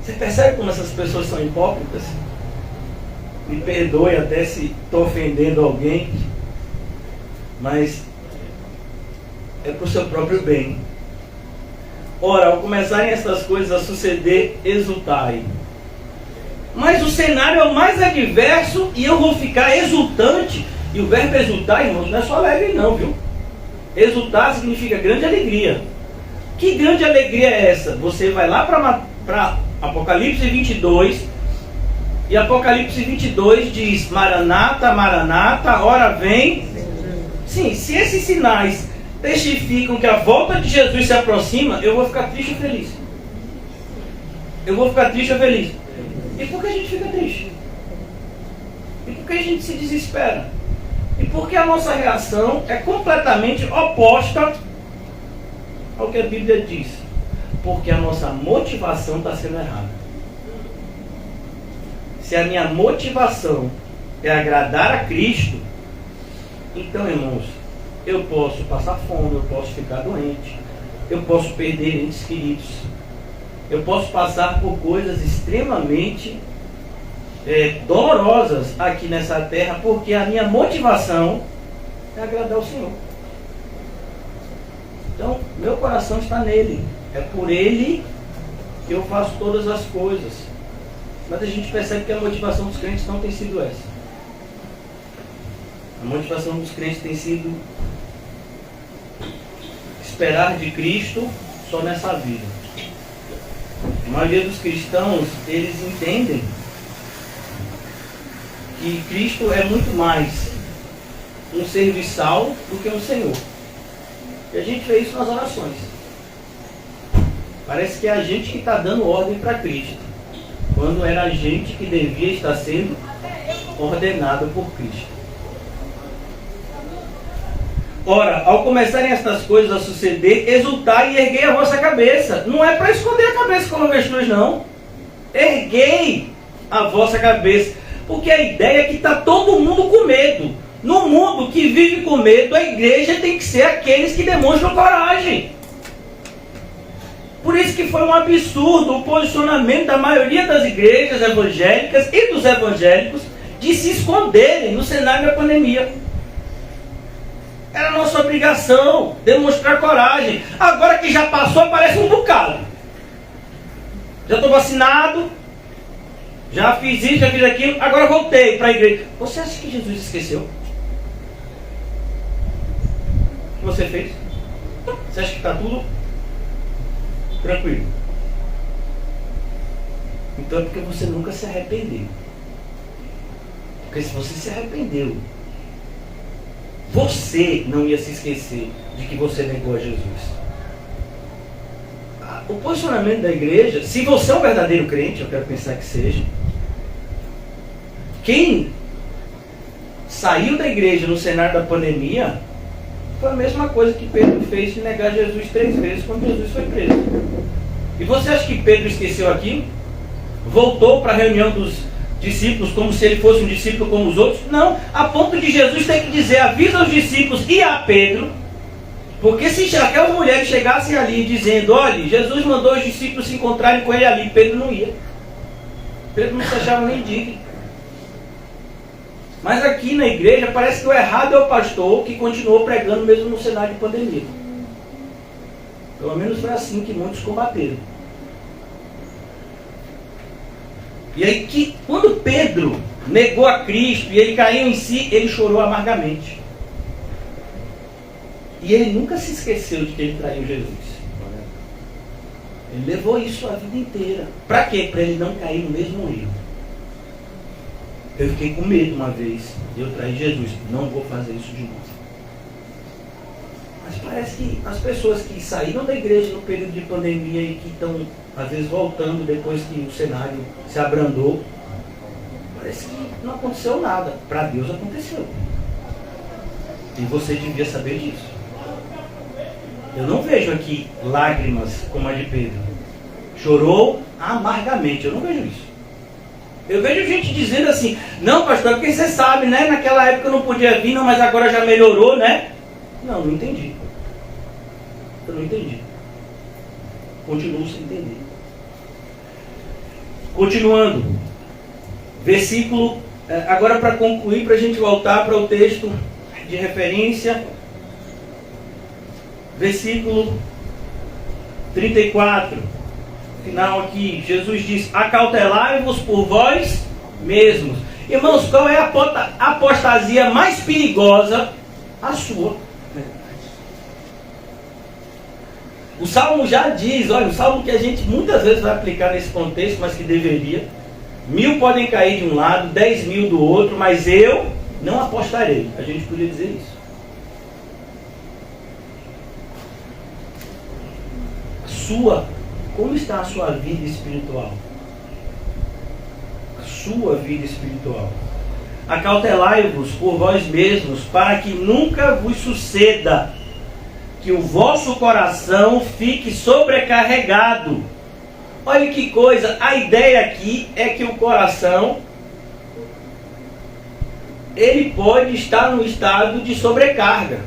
[SPEAKER 1] Você percebe como essas pessoas são hipócritas? Me perdoe até se estou ofendendo alguém, mas é para o seu próprio bem. Ora, ao começarem essas coisas a suceder, exultai. Mas o cenário é o mais adverso e eu vou ficar exultante. E o verbo exultar, irmãos, não é só alegre não, viu? Exultar significa grande alegria. Que grande alegria é essa? Você vai lá para Apocalipse 22, e Apocalipse 22 diz: Maranata, Maranata, ora vem. Sim, se esses sinais testificam que a volta de Jesus se aproxima, eu vou ficar triste ou feliz? Eu vou ficar triste ou feliz? E por que a gente fica triste? E por que a gente se desespera? E por que a nossa reação é completamente oposta ao que a Bíblia diz? Porque a nossa motivação está sendo errada. Se a minha motivação é agradar a Cristo, então, irmãos, eu posso passar fome, eu posso ficar doente, eu posso perder entes queridos, eu posso passar por coisas extremamente dolorosas aqui nessa terra, porque a minha motivação é agradar o Senhor. Então, meu coração está nele, é por ele que eu faço todas as coisas. Mas a gente percebe que a motivação dos crentes não tem sido essa. A motivação dos crentes tem sido esperar de Cristo só nessa vida. A maioria dos cristãos, eles entendem que Cristo é muito mais um serviçal do que um Senhor. E a gente vê isso nas orações. Parece que é a gente que está dando ordem para Cristo, quando era a gente que devia estar sendo ordenado por Cristo. Ora, ao começarem estas coisas a suceder, exultai e erguei a vossa cabeça. Não é para esconder a cabeça como avestruz, não. erguei a vossa cabeça. Porque a ideia é que está todo mundo com medo. No mundo que vive com medo, a igreja tem que ser aqueles que demonstram coragem. Por isso que foi um absurdo o posicionamento da maioria das igrejas evangélicas e dos evangélicos de se esconderem no cenário da pandemia. Era nossa obrigação demonstrar coragem. Agora que já passou, parece um bocado. Já estou vacinado, já fiz isso, já fiz aquilo, agora voltei para a igreja. Você acha que Jesus esqueceu? O que você fez? Você acha que está tudo tranquilo? Então é porque você nunca se arrependeu. Porque se você se arrependeu, você não ia se esquecer de que você negou a Jesus. O posicionamento da igreja, se você é um verdadeiro crente, eu quero pensar que seja, quem saiu da igreja no cenário da pandemia foi a mesma coisa que Pedro fez de negar Jesus 3 vezes quando Jesus foi preso. E você acha que Pedro esqueceu aquilo? Voltou para a reunião dos discípulos como se ele fosse um discípulo como os outros? Não, a ponto de Jesus ter que dizer, avisa aos discípulos e a Pedro, porque se aquelas mulheres chegassem ali dizendo, olha, Jesus mandou os discípulos se encontrarem com ele ali, Pedro não ia. Pedro não se achava nem digno. Mas aqui na igreja parece que o errado é o pastor que continuou pregando mesmo no cenário de pandemia. Pelo menos foi assim que muitos combateram. E aí que quando Pedro negou a Cristo e ele caiu em si, ele chorou amargamente. E ele nunca se esqueceu de que ele traiu Jesus. Ele levou isso a vida inteira. Para quê? Para ele não cair no mesmo erro. Eu fiquei com medo uma vez de eu trair Jesus. Não vou fazer isso de novo. Mas parece que as pessoas que saíram da igreja no período de pandemia e que estão, às vezes, voltando depois que o cenário se abrandou, parece que não aconteceu nada. Para Deus aconteceu. E você devia saber disso. Eu não vejo aqui lágrimas como a de Pedro. Chorou amargamente. Eu não vejo isso. Eu vejo gente dizendo assim, não pastor, porque você sabe, né? Naquela época eu não podia vir, não, mas agora já melhorou, né? Não entendi. Eu não entendi. Continuo sem entender. Continuando. Versículo, agora para concluir, para a gente voltar para o texto de referência. Versículo 34. Final aqui, Jesus diz, acautelai-vos por vós mesmos. Irmãos, qual é a apostasia mais perigosa? A sua. O Salmo já diz, olha, o Salmo que a gente muitas vezes vai aplicar nesse contexto, mas que deveria. 1000 podem cair de um lado, 10.000 do outro, mas eu não apostarei. A gente podia dizer isso. Como está a sua vida espiritual? A sua vida espiritual. Acautelai-vos por vós mesmos, para que nunca vos suceda que o vosso coração fique sobrecarregado. Olha que coisa, a ideia aqui é que o coração, ele pode estar no estado de sobrecarga.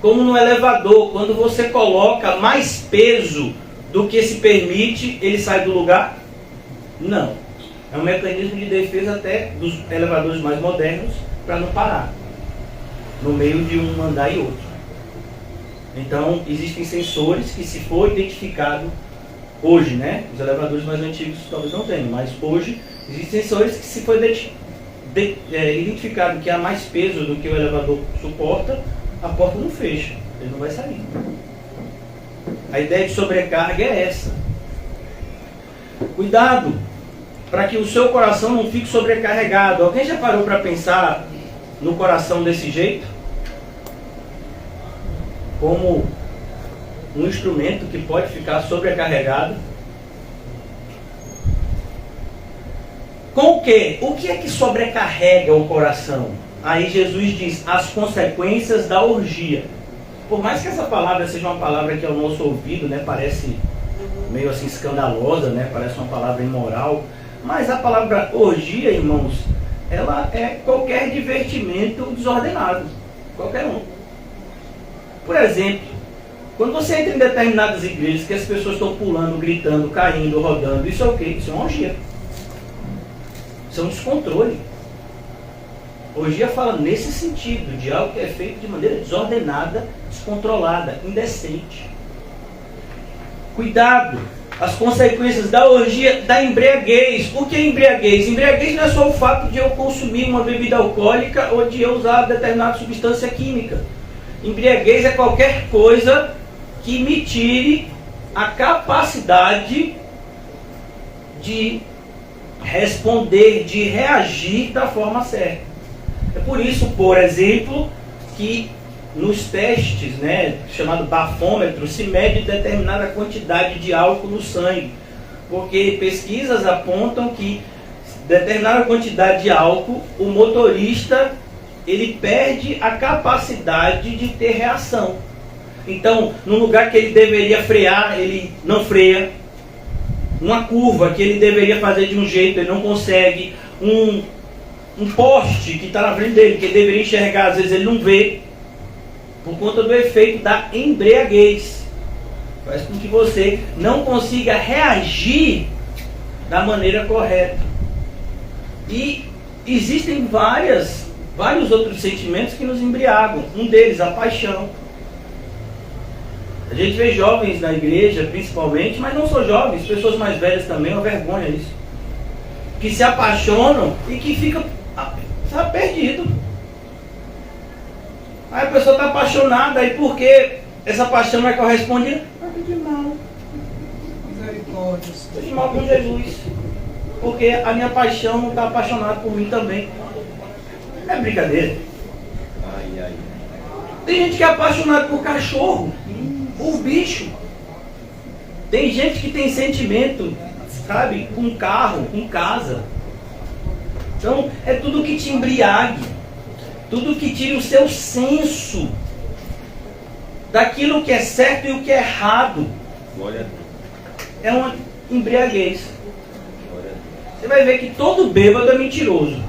[SPEAKER 1] Como no elevador, quando você coloca mais peso do que se permite, ele sai do lugar? Não. É um mecanismo de defesa até dos elevadores mais modernos, para não parar no meio de um andar e outro. Então, existem sensores que, se for identificado hoje, né? Os elevadores mais antigos talvez não tenham, mas hoje existem sensores que, se for identificado que há mais peso do que o elevador suporta, a porta não fecha, ele não vai sair. A ideia de sobrecarga é essa. Cuidado, para que o seu coração não fique sobrecarregado. Alguém já parou para pensar no coração desse jeito? Como um instrumento que pode ficar sobrecarregado? Com o quê? O que é que sobrecarrega o coração? Aí Jesus diz, as consequências da orgia. Por mais que essa palavra seja uma palavra que ao nosso ouvido, né, parece meio assim escandalosa, né? Parece uma palavra imoral. Mas a palavra orgia, irmãos, ela é qualquer divertimento desordenado. Qualquer um. Por exemplo, quando você entra em determinadas igrejas que as pessoas estão pulando, gritando, caindo, rodando, isso é o quê? Isso é uma orgia. Isso é um descontrole. Orgia fala nesse sentido, de algo que é feito de maneira desordenada, descontrolada, indecente. Cuidado! As consequências da orgia, da embriaguez. O que é embriaguez? Embriaguez não é só o fato de eu consumir uma bebida alcoólica ou de eu usar determinada substância química. Embriaguez é qualquer coisa que me tire a capacidade de responder, de reagir da forma certa. É por isso, por exemplo, que nos testes, né, chamado bafômetro, se mede determinada quantidade de álcool no sangue. Porque pesquisas apontam que determinada quantidade de álcool, o motorista, ele perde a capacidade de ter reação. Então, no lugar que ele deveria frear, ele não freia. Uma curva que ele deveria fazer de um jeito, ele não consegue. Um poste que está na frente dele, que ele deveria enxergar, às vezes ele não vê. Por conta do efeito da embriaguez. Faz com que você não consiga reagir da maneira correta. E existem vários outros sentimentos que nos embriagam. Um deles, a paixão. A gente vê jovens na igreja, principalmente, mas não só jovens, pessoas mais velhas também, é uma vergonha isso. Que se apaixonam e que ficam, sabe, perdido. Aí a pessoa está apaixonada, aí porque essa paixão não é correspondida? Nada de mal. Misericórdia. Estou de mal com Jesus. Porque a minha paixão não está apaixonada por mim também. É brincadeira. Tem gente que é apaixonada por cachorro, por bicho. Tem gente que tem sentimento, sabe, com carro, com casa. Então, é tudo que te embriague. Tudo que tire o seu senso daquilo que é certo e o que é errado. É uma embriaguez. Você vai ver que todo bêbado é mentiroso.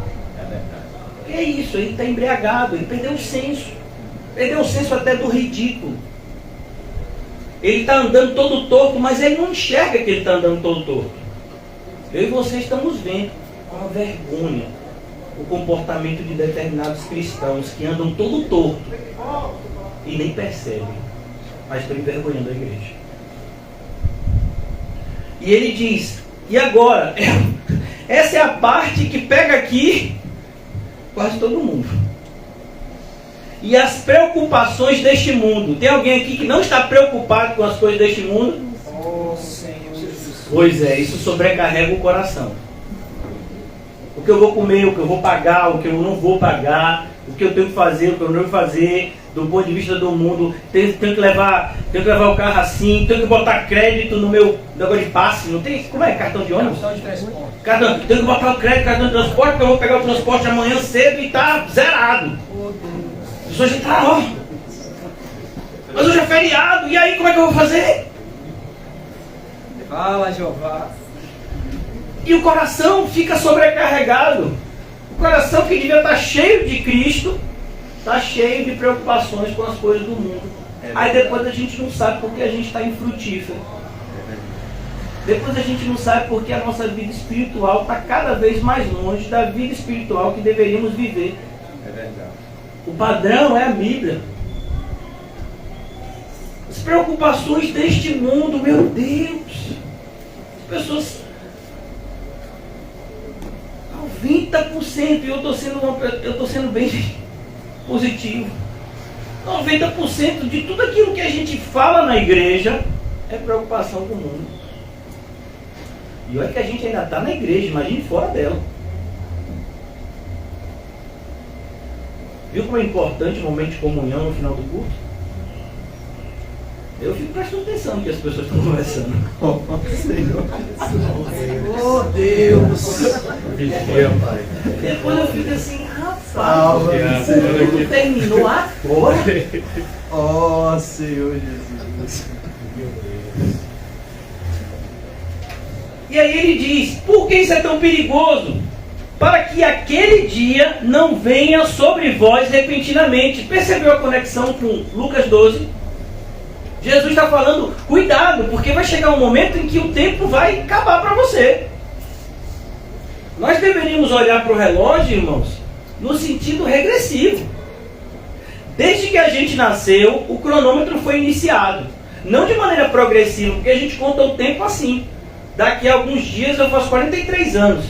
[SPEAKER 1] É isso, ele está embriagado, ele perdeu o senso. Perdeu o senso até do ridículo. Ele está andando todo torto, mas ele não enxerga que ele está andando todo torto. Eu e você estamos vendo com uma vergonha o comportamento de determinados cristãos que andam todo torto e nem percebem, mas estão envergonhando a igreja. E ele diz, e agora? Essa é a parte que pega aqui quase todo mundo. E as preocupações deste mundo. Tem alguém aqui que não está preocupado com as coisas deste mundo? Oh, Senhor Jesus. Pois é, isso sobrecarrega o coração. O que eu vou comer, o que eu vou pagar, o que eu não vou pagar, o que eu tenho que fazer, o que eu não vou fazer, do ponto de vista do mundo, tenho que levar o carro assim, tenho que botar crédito no meu negócio de passe, não tem? Como é? Cartão de ônibus? Cartão de transporte. Tenho que botar o crédito, cartão de transporte, porque eu vou pegar o transporte amanhã cedo e está zerado. A pessoa já está, ó. Mas hoje é feriado, e aí como é que eu vou fazer?
[SPEAKER 2] Fala, Jeová.
[SPEAKER 1] E o coração fica sobrecarregado. O coração que devia estar cheio de Cristo, está cheio de preocupações com as coisas do mundo. Aí depois a gente não sabe porque a gente está infrutífero. Depois a gente não sabe porque a nossa vida espiritual está cada vez mais longe da vida espiritual que deveríamos viver.
[SPEAKER 2] É verdade.
[SPEAKER 1] O padrão é a Bíblia. As preocupações deste mundo, meu Deus. As pessoas... 90%, e eu estou sendo bem positivo. 90% de tudo aquilo que a gente fala na igreja é preocupação com o mundo. E olha que a gente ainda está na igreja, imagine fora dela. Viu como é importante o momento de comunhão no final do culto? Eu fico prestando atenção no que as pessoas estão conversando. Oh, Senhor. Oh, Deus. Depois eu fico assim, rapaz, tudo terminou agora.
[SPEAKER 2] Oh, Senhor Jesus. E aí ele diz, por que isso é tão perigoso? Para que aquele dia não venha sobre vós repentinamente. Percebeu a conexão com Lucas 12? Jesus está falando, cuidado, porque vai chegar um momento em que o tempo vai acabar para você. Nós deveríamos olhar para o relógio, irmãos, no sentido regressivo. Desde que a gente nasceu, o cronômetro foi iniciado. Não de maneira progressiva, porque a gente conta o tempo assim. Daqui a alguns dias eu faço 43 anos.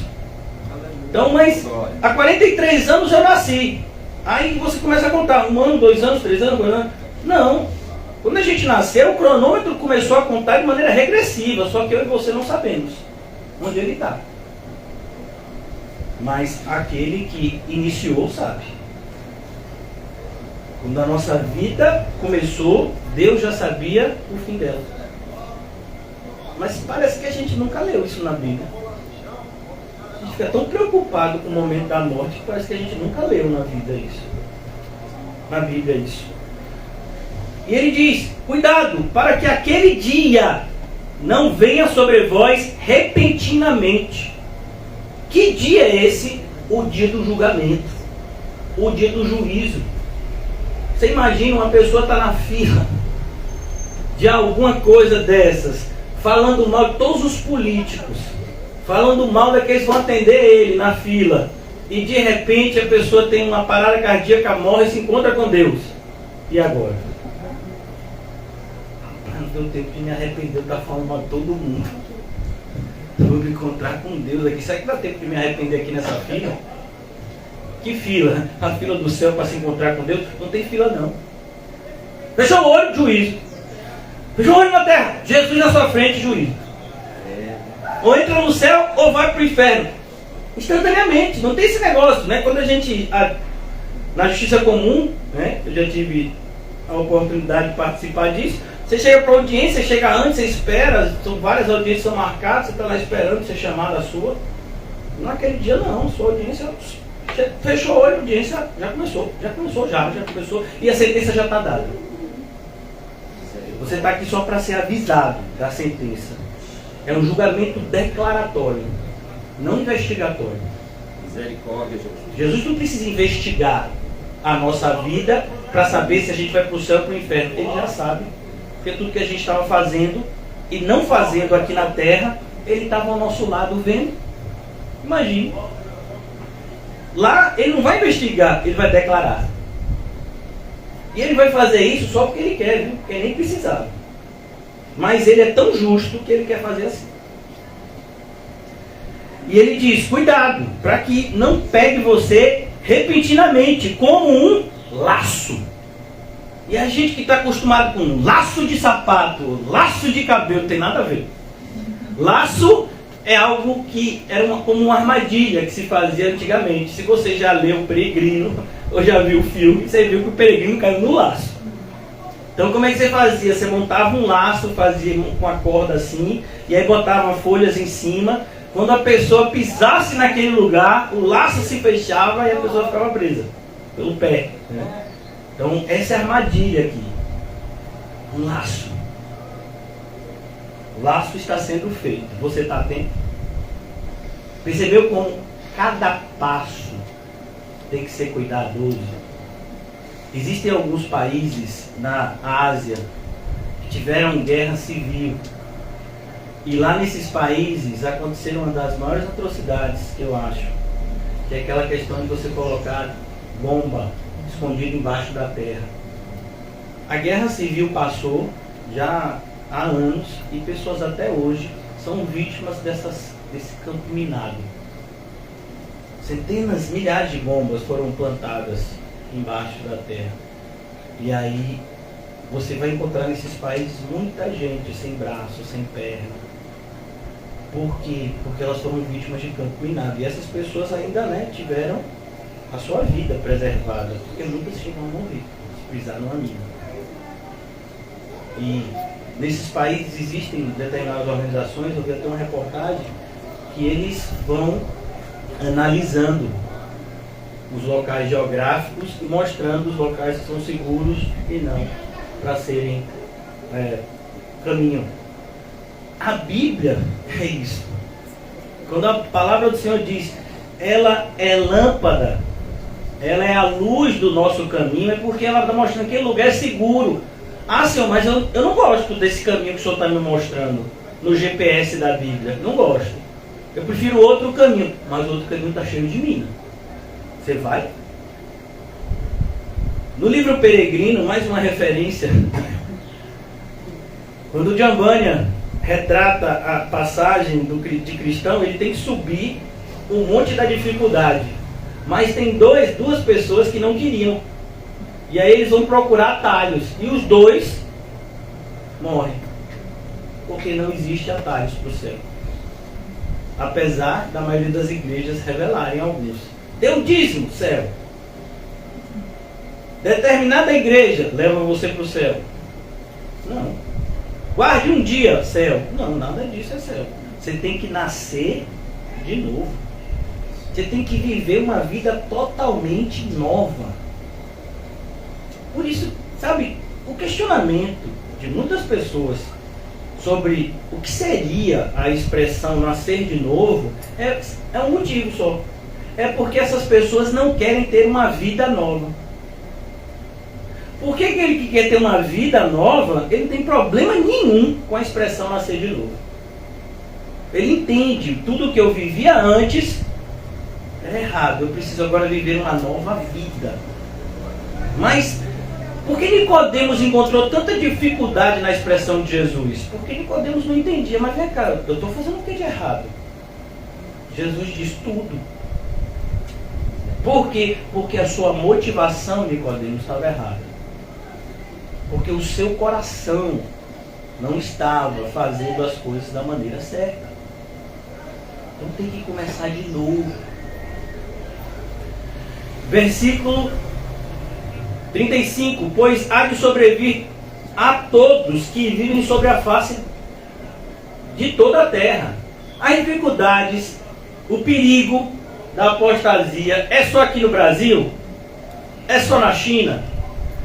[SPEAKER 2] Então, mas há 43 anos eu nasci. Aí você começa a contar 1 ano, 2 anos, 3 anos, 4 anos. Não. Quando a gente nasceu, o cronômetro começou a contar de maneira regressiva. Só que eu e você não sabemos onde ele está. Mas aquele que iniciou sabe. Quando a nossa vida começou, Deus já sabia o fim dela. Mas parece que a gente nunca leu isso na Bíblia. A gente fica tão preocupado com o momento da morte que parece que a gente nunca leu na vida isso. Na Bíblia isso. E ele diz, cuidado, para que aquele dia não venha sobre vós repentinamente. Que dia é esse? O dia do julgamento. O dia do juízo. Você imagina uma pessoa estar na fila de alguma coisa dessas, falando mal de todos os políticos, falando mal daqueles que vão atender ele na fila, e de repente a pessoa tem uma parada cardíaca, morre e se encontra com Deus. E agora? Não deu tempo de me arrepender, tá falando mal de todo mundo. Eu vou me encontrar com Deus aqui. Será que dá tempo de me arrepender aqui nessa fila? Que fila? A fila do céu para se encontrar com Deus? Não tem fila não. Fecha o olho, juízo. Fecha o olho na terra, Jesus na sua frente, juízo. Ou entra no céu ou vai para o inferno. Instantaneamente, não tem esse negócio, né? Quando a gente, na justiça comum, né? Eu já tive a oportunidade de participar disso. Você chega para a audiência, chega antes, você espera, são várias audiências são marcadas, você está lá esperando ser chamada a sua. Naquele dia não, sua audiência fechou o olho, a audiência já começou, já começou, e a sentença já está dada. Você está aqui só para ser avisado da sentença. É um julgamento declaratório, não investigatório.
[SPEAKER 3] Misericórdia, Jesus.
[SPEAKER 2] Jesus não precisa investigar a nossa vida para saber se a gente vai para o céu ou para o inferno. Ele já sabe. Porque tudo que a gente estava fazendo e não fazendo aqui na terra, ele estava ao nosso lado vendo. Imagine. Lá ele não vai investigar, ele vai declarar. E ele vai fazer isso só porque ele quer, viu? Porque ele nem precisava. Mas ele é tão justo que ele quer fazer assim. E ele diz, cuidado, para que não pegue você repentinamente, como um laço. E a gente que está acostumado com laço de sapato, laço de cabelo, não tem nada a ver. Laço é algo que era como uma armadilha que se fazia antigamente. Se você já leu o Peregrino, ou já viu o filme, você viu que o peregrino caiu no laço. Então como é que você fazia? Você montava um laço, fazia com a corda assim, e aí botava folhas em cima. Quando a pessoa pisasse naquele lugar, o laço se fechava e a pessoa ficava presa pelo pé, né? Então essa é a armadilha aqui. Um laço. O laço está sendo feito. Você está atento? Percebeu como cada passo tem que ser cuidadoso? Existem alguns países na Ásia que tiveram guerra civil. E lá nesses países aconteceram uma das maiores atrocidades que eu acho. Que é aquela questão de você colocar bomba escondida embaixo da terra. A guerra civil passou já há anos e pessoas até hoje são vítimas desse campo minado. Centenas, milhares de bombas foram plantadas embaixo da terra. E aí você vai encontrar nesses países muita gente sem braço, sem perna. Por quê? Porque elas foram vítimas de campo minado. E essas pessoas ainda, né, tiveram a sua vida preservada, porque muitas chegam a morrer, se pisar numa mina. E nesses países existem determinadas organizações, eu vi até uma reportagem, que eles vão analisando os locais geográficos e mostrando os locais que são seguros e não, para serem caminho. A Bíblia é isso. Quando a palavra do Senhor diz, ela é lâmpada, ela é a luz do nosso caminho, é porque ela está mostrando que aquele lugar é seguro. Ah, Senhor, mas eu não gosto desse caminho que o Senhor está me mostrando no GPS da Bíblia. Não gosto. Eu prefiro outro caminho, mas o outro caminho está cheio de mina. Você vai? No livro Peregrino, mais uma referência. Quando o John Bunyan retrata a passagem de cristão, ele tem que subir um monte da dificuldade. Mas tem duas pessoas que não queriam. E aí eles vão procurar atalhos. E os dois morrem. Porque não existe atalhos para o céu. Apesar da maioria das igrejas revelarem alguns. Dê um dízimo, céu. Determinada igreja leva você para o céu. Não. Guarde um dia, céu. Não, nada disso é céu. Você tem que nascer de novo. Você tem que viver uma vida totalmente nova. Por isso, sabe, o questionamento de muitas pessoas sobre o que seria a expressão nascer de novo é um motivo só. É porque essas pessoas não querem ter uma vida nova. Por que aquele que quer ter uma vida nova, ele não tem problema nenhum com a expressão nascer de novo? Ele entende, tudo que eu vivia antes era errado, eu preciso agora viver uma nova vida. Mas por que Nicodemos encontrou tanta dificuldade na expressão de Jesus? Porque Nicodemos não entendia, mas vem cá, eu estou fazendo o que de errado? Jesus diz tudo. Por quê? Porque a sua motivação, Nicodemos, estava errada. Porque o seu coração não estava fazendo as coisas da maneira certa. Então tem que começar de novo. Versículo 35. Pois há de sobrevir a todos que vivem sobre a face de toda a terra as dificuldades, o perigo da apostasia. É só aqui no Brasil? É só na China?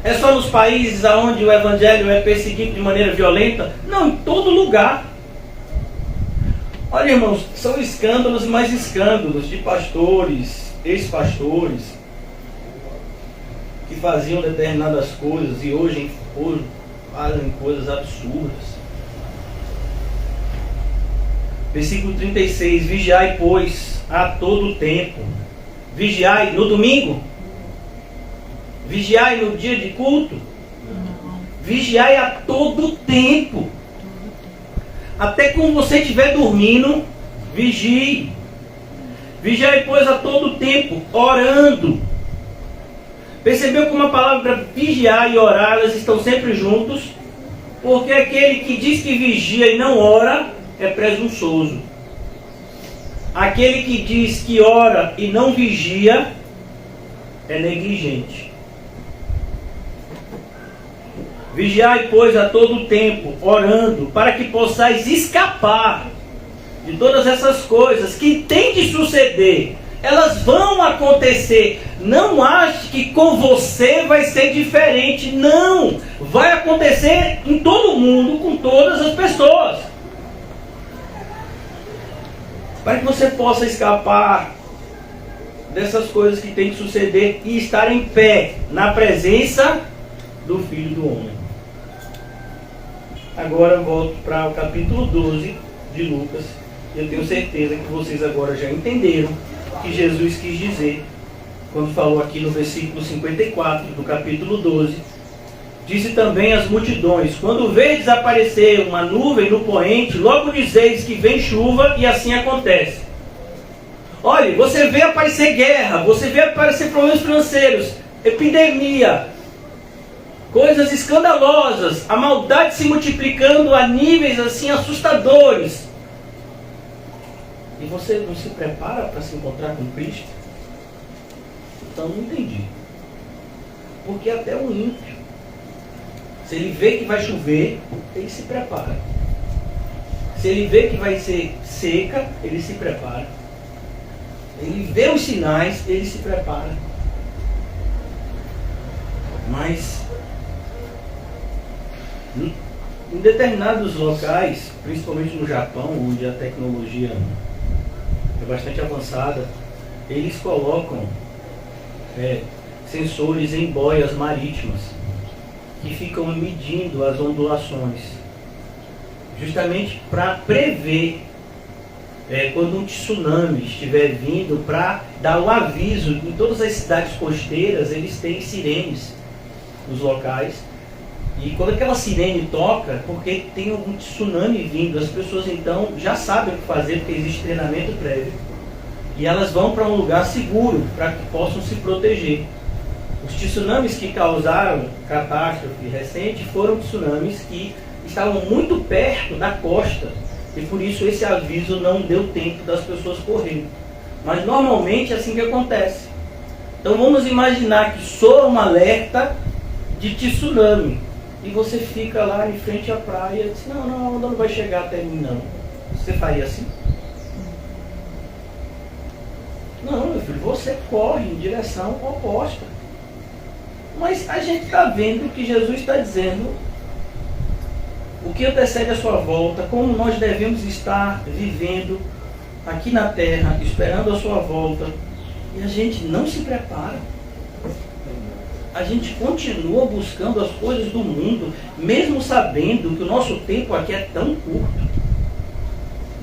[SPEAKER 2] É só nos países onde o evangelho é perseguido de maneira violenta? Não, em todo lugar. Olha, irmãos, são escândalos e mais escândalos de pastores, ex-pastores, que faziam determinadas coisas e hoje fazem coisas absurdas. Versículo 36. Vigiai, pois, a todo tempo. Vigiai no domingo? Vigiai no dia de culto? Vigiai a todo tempo. Até quando você estiver dormindo, vigie. Vigiai, pois, a todo tempo, orando. Percebeu como a palavra vigiar e orar, elas estão sempre juntos? Porque aquele que diz que vigia e não ora, é presunçoso. Aquele que diz que ora e não vigia, é negligente. Vigiai, pois, a todo tempo, orando, para que possais escapar de todas essas coisas que têm de suceder. Elas vão acontecer. Não ache que com você vai ser diferente. Não! Vai acontecer em todo mundo, com todas as pessoas. Para que você possa escapar dessas coisas que têm de suceder e estar em pé na presença do Filho do Homem. Agora eu volto para o capítulo 12 de Lucas. Eu tenho certeza que vocês agora já entenderam o que Jesus quis dizer quando falou aqui no versículo 54 do capítulo 12. Disse também às multidões: quando vedes aparecer uma nuvem no poente, logo dizeis que vem chuva, e assim acontece. Olha, você vê aparecer guerra, você vê aparecer problemas financeiros, epidemia, coisas escandalosas, a maldade se multiplicando a níveis assim assustadores. E você não se prepara para se encontrar com Cristo? Então não entendi. Porque até o ímpio, se ele vê que vai chover, ele se prepara. Se ele vê que vai ser seca, ele se prepara. Ele vê os sinais, ele se prepara. Mas em determinados locais, principalmente no Japão, onde a tecnologia é bastante avançada, eles colocam sensores em boias marítimas que ficam medindo as ondulações, justamente para prever quando um tsunami estiver vindo, para dar o aviso. Em todas as cidades costeiras eles têm sirenes nos locais, e quando aquela sirene toca, porque tem algum tsunami vindo, as pessoas então já sabem o que fazer, porque existe treinamento prévio, e elas vão para um lugar seguro para que possam se proteger. Os tsunamis que causaram catástrofe recente foram tsunamis que estavam muito perto da costa, e por isso esse aviso não deu tempo das pessoas correrem. Mas normalmente é assim que acontece. Então vamos imaginar que soa um alerta de tsunami, e você fica lá em frente à praia e diz: não, a onda não vai chegar até mim não. Você faria assim? Não, meu filho, você corre em direção oposta. Mas a gente está vendo que Jesus está dizendo o que antecede a sua volta, como nós devemos estar vivendo aqui na terra, esperando a sua volta, e a gente não se prepara. A gente continua buscando as coisas do mundo, mesmo sabendo que o nosso tempo aqui é tão curto,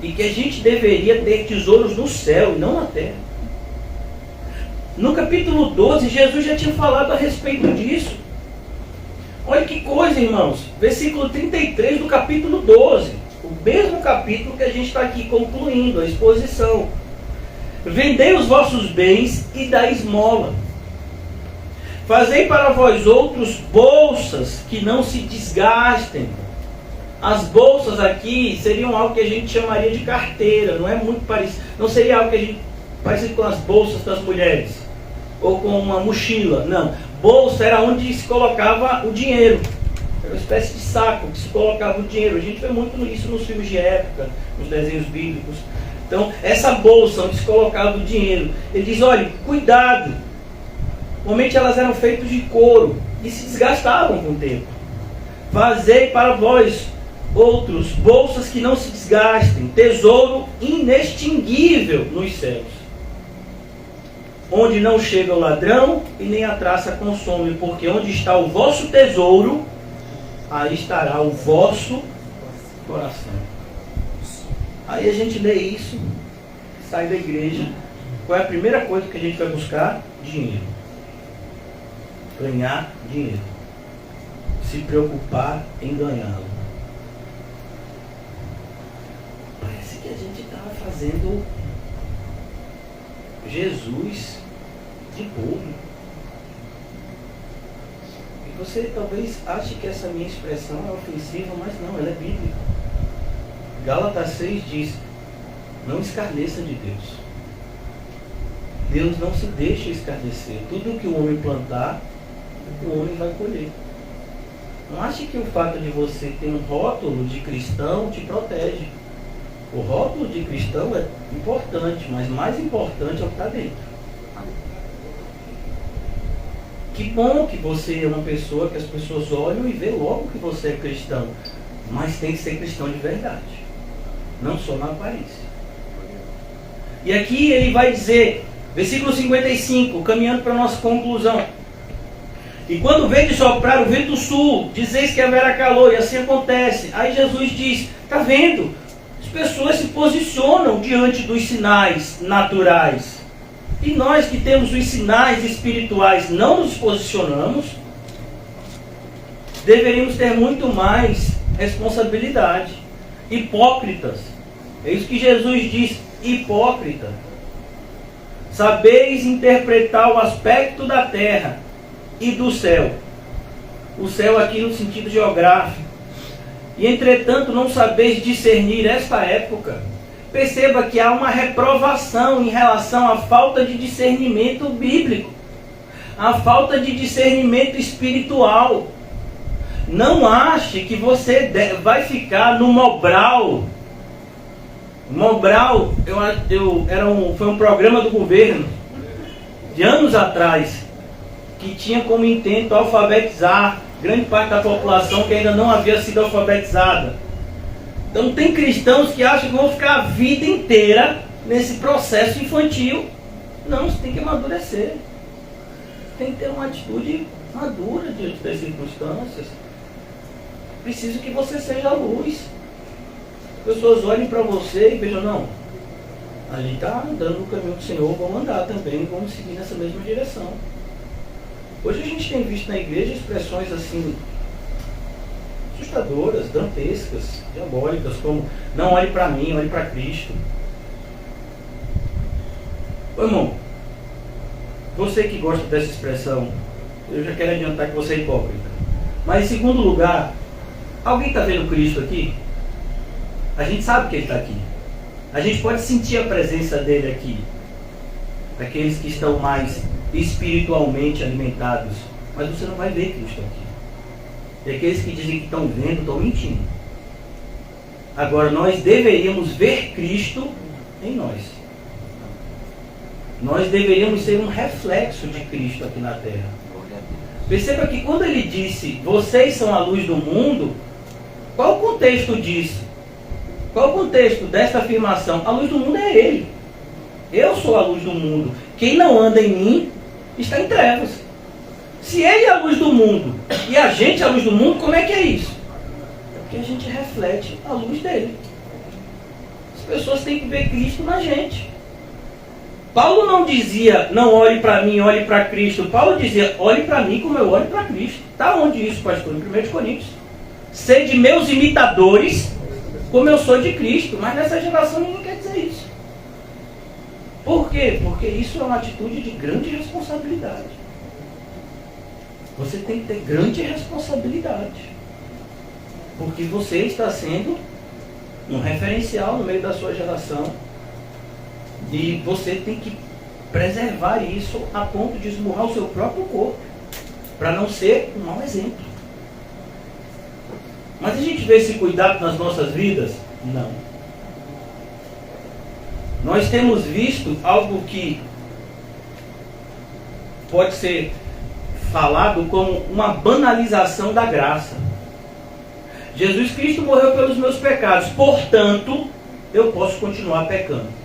[SPEAKER 2] e que a gente deveria ter tesouros no céu e não na terra. No capítulo 12, Jesus já tinha falado a respeito disso. Olha que coisa, irmãos. Versículo 33 do capítulo 12. O mesmo capítulo que a gente está aqui concluindo a exposição. Vendei os vossos bens e dai esmola. Fazei para vós outros bolsas que não se desgastem. As bolsas aqui seriam algo que a gente chamaria de carteira. Não é muito parecido. Não seria algo que a gente parecido com as bolsas das mulheres, ou com uma mochila. Não. Bolsa era onde se colocava o dinheiro. Era uma espécie de saco que se colocava o dinheiro. A gente vê muito isso nos filmes de época, nos desenhos bíblicos. Então, essa bolsa onde se colocava o dinheiro. Ele diz: olha, cuidado. Normalmente elas eram feitas de couro e se desgastavam com o tempo. Fazei para vós outros bolsas que não se desgastem, tesouro inextinguível nos céus, onde não chega o ladrão e nem a traça consome, porque onde está o vosso tesouro, aí estará o vosso coração. Aí a gente lê isso, sai da igreja. Qual é a primeira coisa que a gente vai buscar? Dinheiro. Ganhar dinheiro. Se preocupar em ganhá-lo. Parece que a gente estava fazendo Jesus de bobo. E você talvez ache que essa minha expressão é ofensiva, mas não, ela é bíblica. Gálatas 6 diz: não escarneça de Deus. Deus não se deixa escarnecer. Tudo que o homem plantar, o homem vai colher. Não ache que o fato de você ter um rótulo de cristão te protege. O rótulo de cristão é importante, mas mais importante é o que está dentro. Que bom que você é uma pessoa que as pessoas olham e vê logo que você é cristão, mas tem que ser cristão de verdade, não só na aparência. E aqui ele vai dizer, versículo 55, caminhando para a nossa conclusão: e quando vem de soprar o vento sul, dizeis que haverá calor, e assim acontece. Aí Jesus diz: está vendo? As pessoas se posicionam diante dos sinais naturais. E nós que temos os sinais espirituais não nos posicionamos, deveríamos ter muito mais responsabilidade. Hipócritas. É isso que Jesus diz: hipócrita. Sabeis interpretar o aspecto da terra e do céu. O céu aqui no sentido geográfico. E entretanto não sabeis discernir esta época. Perceba que há uma reprovação em relação à falta de discernimento bíblico, à falta de discernimento espiritual. Não ache que você vai ficar no Mobral. Mobral foi um programa do governo de anos atrás, que tinha como intento alfabetizar grande parte da população que ainda não havia sido alfabetizada. Então tem cristãos que acham que vão ficar a vida inteira nesse processo infantil. Não, você tem que amadurecer. Tem que ter uma atitude madura diante das circunstâncias. Preciso que você seja a luz. As pessoas olhem para você e vejam, não, ali está andando no caminho do Senhor, vamos andar também, vamos seguir nessa mesma direção. Hoje a gente tem visto na igreja expressões assim, assustadoras, dantescas, diabólicas, como não olhe para mim, olhe para Cristo. Ô irmão, você que gosta dessa expressão, eu já quero adiantar que você é hipócrita. Mas em segundo lugar, alguém está vendo Cristo aqui? A gente sabe que Ele está aqui. A gente pode sentir a presença dele aqui. Aqueles que estão mais espiritualmente alimentados. Mas você não vai ver Cristo aqui. E aqueles que dizem que estão vendo, estão mentindo. Agora, nós deveríamos ver Cristo em nós. Nós deveríamos ser um reflexo de Cristo aqui na terra. Perceba que quando ele disse, vocês são a luz do mundo, qual o contexto disso? Qual o contexto desta afirmação? A luz do mundo é Ele. Eu sou a luz do mundo. Quem não anda em mim está em trevas. Se Ele é a luz do mundo e a gente é a luz do mundo, como é que é isso? É porque a gente reflete a luz dele. As pessoas têm que ver Cristo na gente. Paulo não dizia, não olhe para mim, olhe para Cristo. Paulo dizia, olhe para mim como eu olho para Cristo. Está onde isso, pastor? Em 1 Coríntios. Sede meus imitadores, como eu sou de Cristo. Mas nessa geração ninguém quer dizer isso. Por quê? Porque isso é uma atitude de grande responsabilidade. Você tem que ter grande responsabilidade. Porque você está sendo um referencial no meio da sua geração. E você tem que preservar isso a ponto de esmurrar o seu próprio corpo. Para não ser um mau exemplo. Mas a gente vê esse cuidado nas nossas vidas? Não. Nós temos visto algo que pode ser falado como uma banalização da graça. Jesus Cristo morreu pelos meus pecados, portanto, eu posso continuar pecando.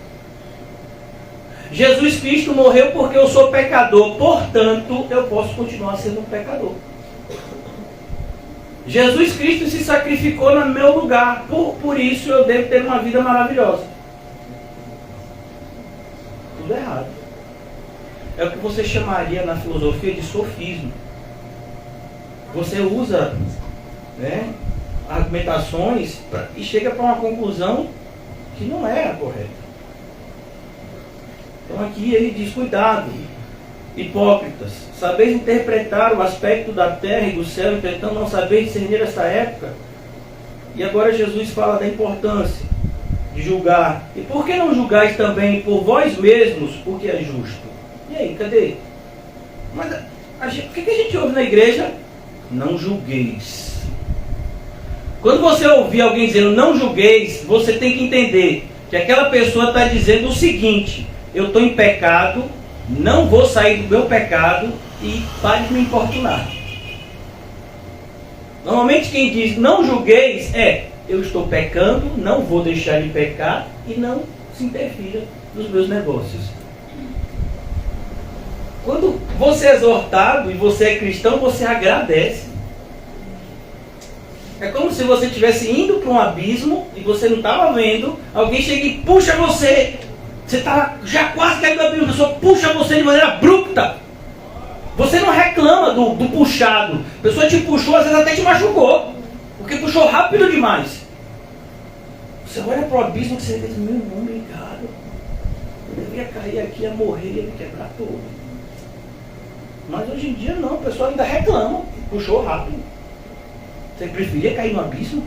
[SPEAKER 2] Jesus Cristo morreu porque eu sou pecador, portanto, eu posso continuar sendo um pecador. Jesus Cristo se sacrificou no meu lugar, por isso eu devo ter uma vida maravilhosa. Tudo errado. É o que você chamaria na filosofia de sofismo. Você usa, argumentações e chega para uma conclusão que não é a correta. Então aqui ele diz, cuidado, hipócritas, sabeis interpretar o aspecto da terra e do céu, entretanto não sabeis discernir esta época. E agora Jesus fala da importância de julgar. E por que não julgais também por vós mesmos o que é justo? E aí, cadê? Mas o que a gente ouve na igreja? Não julgueis. Quando você ouvir alguém dizendo não julgueis, você tem que entender que aquela pessoa está dizendo o seguinte: eu estou em pecado, não vou sair do meu pecado e pare de me importunar. Normalmente quem diz não julgueis eu estou pecando, não vou deixar de pecar e não se interfira nos meus negócios. Quando você é exortado e você é cristão, você agradece. É como se você estivesse indo para um abismo e você não estava vendo, alguém chega e puxa você. Você está já quase caindo no abismo, a pessoa puxa você de maneira abrupta. Você não reclama do puxado. A pessoa te puxou, às vezes até te machucou. Porque puxou rápido demais. Você olha para o abismo e você diz, meu irmão, obrigado. Eu devia cair aqui, ia morrer, ia me quebrar todo. Mas hoje em dia não, o pessoal ainda reclama. Puxou rápido. Você preferia cair no abismo?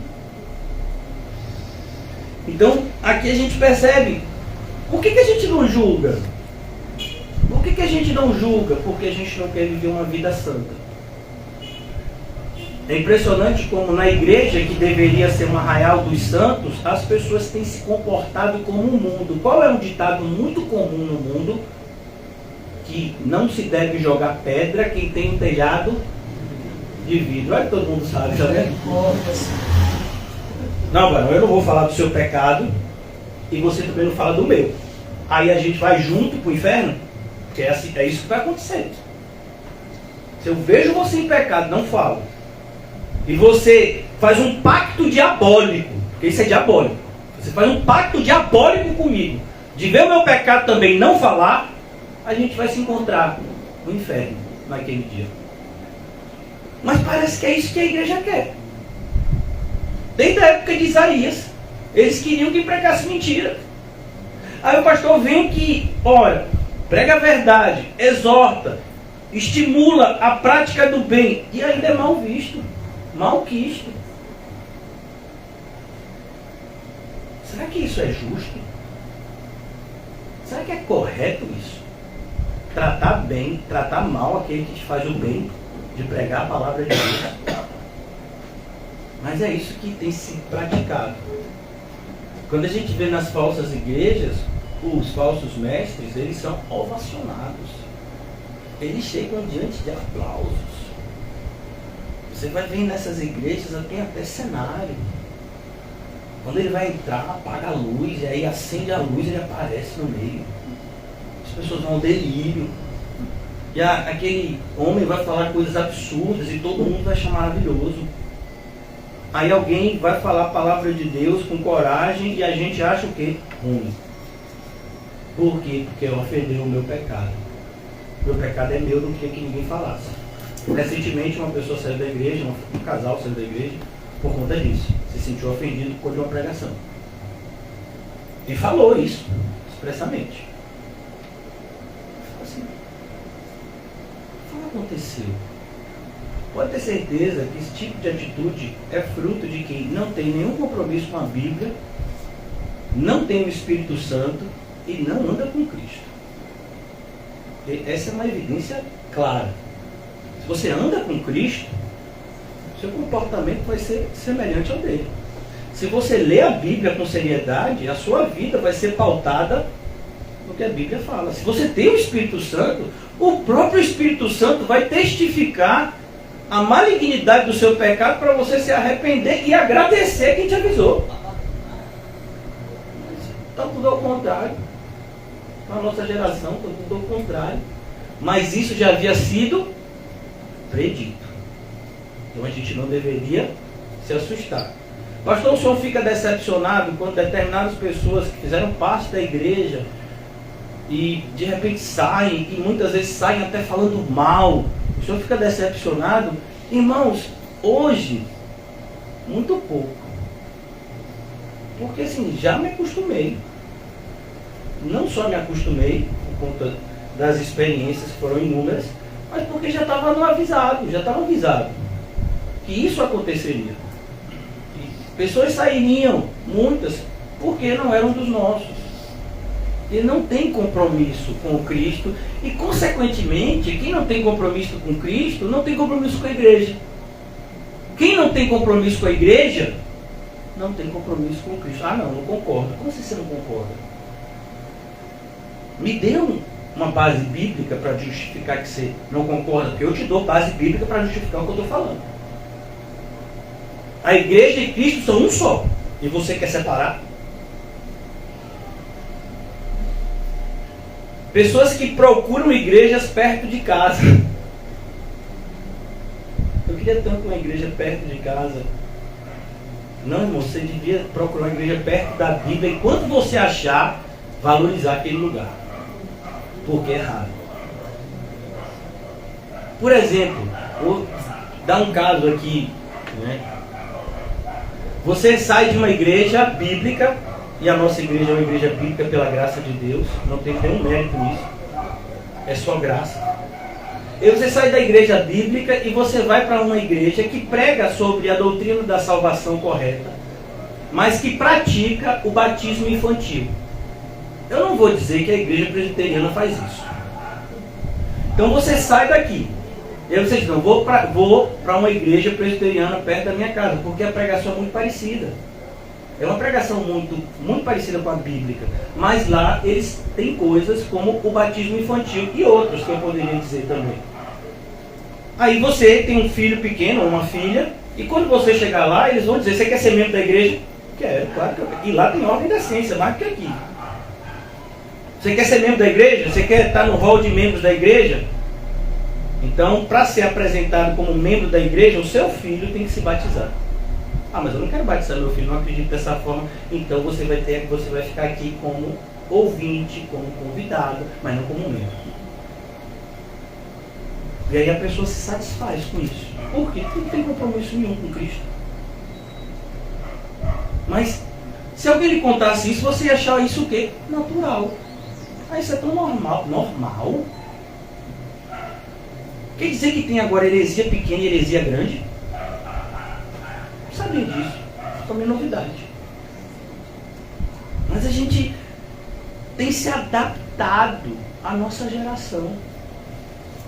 [SPEAKER 2] Então, aqui a gente percebe. Por que a gente não julga? Por que a gente não julga? Porque a gente não quer viver uma vida santa. É impressionante como na igreja, que deveria ser um arraial dos santos, as pessoas têm se comportado como um mundo. Qual é um ditado muito comum no mundo? Que não se deve jogar pedra quem tem um telhado de vidro. Olha que todo mundo sabe, tá vendo? Não, eu não vou falar do seu pecado e você também não fala do meu. aí a gente vai junto para o inferno? Porque é isso que vai acontecer. Se eu vejo você em pecado, não falo, e você faz um pacto diabólico, porque isso é diabólico, você faz um pacto diabólico comigo, de ver o meu pecado também não falar, a gente vai se encontrar no inferno naquele dia. Mas parece que é isso que a igreja quer. Desde a época de Isaías, eles queriam que pregasse mentira. Aí o pastor vem que, olha, prega a verdade, exorta, estimula a prática do bem, e ainda é mal visto, mal quisto. Será que isso é justo? Será que é correto isso? Tratar bem, tratar mal aquele que te faz o bem, de pregar a palavra de Deus. Mas é isso que tem sido praticado. Quando a gente vê nas falsas igrejas, os falsos mestres, eles são ovacionados. Eles chegam diante de aplausos. Você vai ver nessas igrejas, tem até cenário. Quando ele vai entrar, apaga a luz, e aí acende a luz e ele aparece no meio. As pessoas vão ao delírio. E aquele homem vai falar coisas absurdas e todo mundo vai achar maravilhoso. Aí alguém vai falar a palavra de Deus com coragem e a gente acha o quê? Ruim. Por quê? Porque ofendeu o meu pecado. Meu pecado é meu, não queria que ninguém falasse. Recentemente uma pessoa saiu da igreja, um casal saiu da igreja por conta disso. Se sentiu ofendido por uma pregação. E falou isso, expressamente. Assim, o que aconteceu? Pode ter certeza que esse tipo de atitude é fruto de quem não tem nenhum compromisso com a Bíblia, não tem o Espírito Santo e não anda com Cristo. E essa é uma evidência clara. Se você anda com Cristo, seu comportamento vai ser semelhante ao dele. Se você lê a Bíblia com seriedade, a sua vida vai ser pautada no que a Bíblia fala. Se você tem o Espírito Santo, o próprio Espírito Santo vai testificar a malignidade do seu pecado para você se arrepender e agradecer quem te avisou. Está tudo ao contrário. Na nossa geração, está tudo ao contrário. Mas isso já havia sido predito. Então a gente não deveria se assustar. Pastor, o senhor fica decepcionado quando determinadas pessoas que fizeram parte da igreja e de repente saem, e muitas vezes saem até falando mal. O senhor fica decepcionado? Irmãos, hoje, muito pouco. Porque assim, já me acostumei. Não só me acostumei, por conta das experiências que foram inúmeras, mas porque já estava avisado que isso aconteceria. E pessoas sairiam, muitas, porque não eram dos nossos. Ele não tem compromisso com o Cristo e, consequentemente, quem não tem compromisso com Cristo não tem compromisso com a igreja. Quem não tem compromisso com a igreja não tem compromisso com o Cristo. Ah, não concordo. Como assim você não concorda? Me dê uma base bíblica para justificar que você não concorda, porque eu te dou base bíblica para justificar o que eu estou falando. A igreja e Cristo são um só. E você quer separar? Pessoas que procuram igrejas perto de casa. Eu queria tanto uma igreja perto de casa. Não, irmão, você devia procurar uma igreja perto da Bíblia. E quando você achar, valorizar aquele lugar. Porque é raro. Por exemplo, vou dar um caso aqui, né? Você sai de uma igreja bíblica, e a nossa igreja é uma igreja bíblica pela graça de Deus, não tem nenhum mérito nisso, é só graça. E você sai da igreja bíblica e você vai para uma igreja que prega sobre a doutrina da salvação correta, mas que pratica o batismo infantil. Eu não vou dizer que a igreja presbiteriana faz isso. Então você sai daqui. E aí você diz, não, vou para uma igreja presbiteriana perto da minha casa, porque a pregação é muito parecida. É uma pregação muito parecida com a bíblica. Mas lá eles têm coisas como o batismo infantil e outros que eu poderia dizer também. Aí você tem um filho pequeno ou uma filha, e quando você chegar lá, eles vão dizer, você quer ser membro da igreja? Quero, claro que eu quero. E lá tem ordem da ciência, mais do que aqui. Você quer ser membro da igreja? Você quer estar no hall de membros da igreja? Então, para ser apresentado como membro da igreja, o seu filho tem que se batizar. Ah, mas eu não quero batizar meu filho, não acredito dessa forma. Então você vai ficar aqui como ouvinte, como convidado, mas não como membro. E aí a pessoa se satisfaz com isso. Por quê? Porque não tem compromisso nenhum com Cristo. Mas se alguém lhe contasse isso, você ia achar isso o quê? Natural. Ah, isso é tão normal. Normal? Quer dizer que tem agora heresia pequena e heresia grande? Não sabia disso. Também é novidade. Mas a gente tem se adaptado à nossa geração.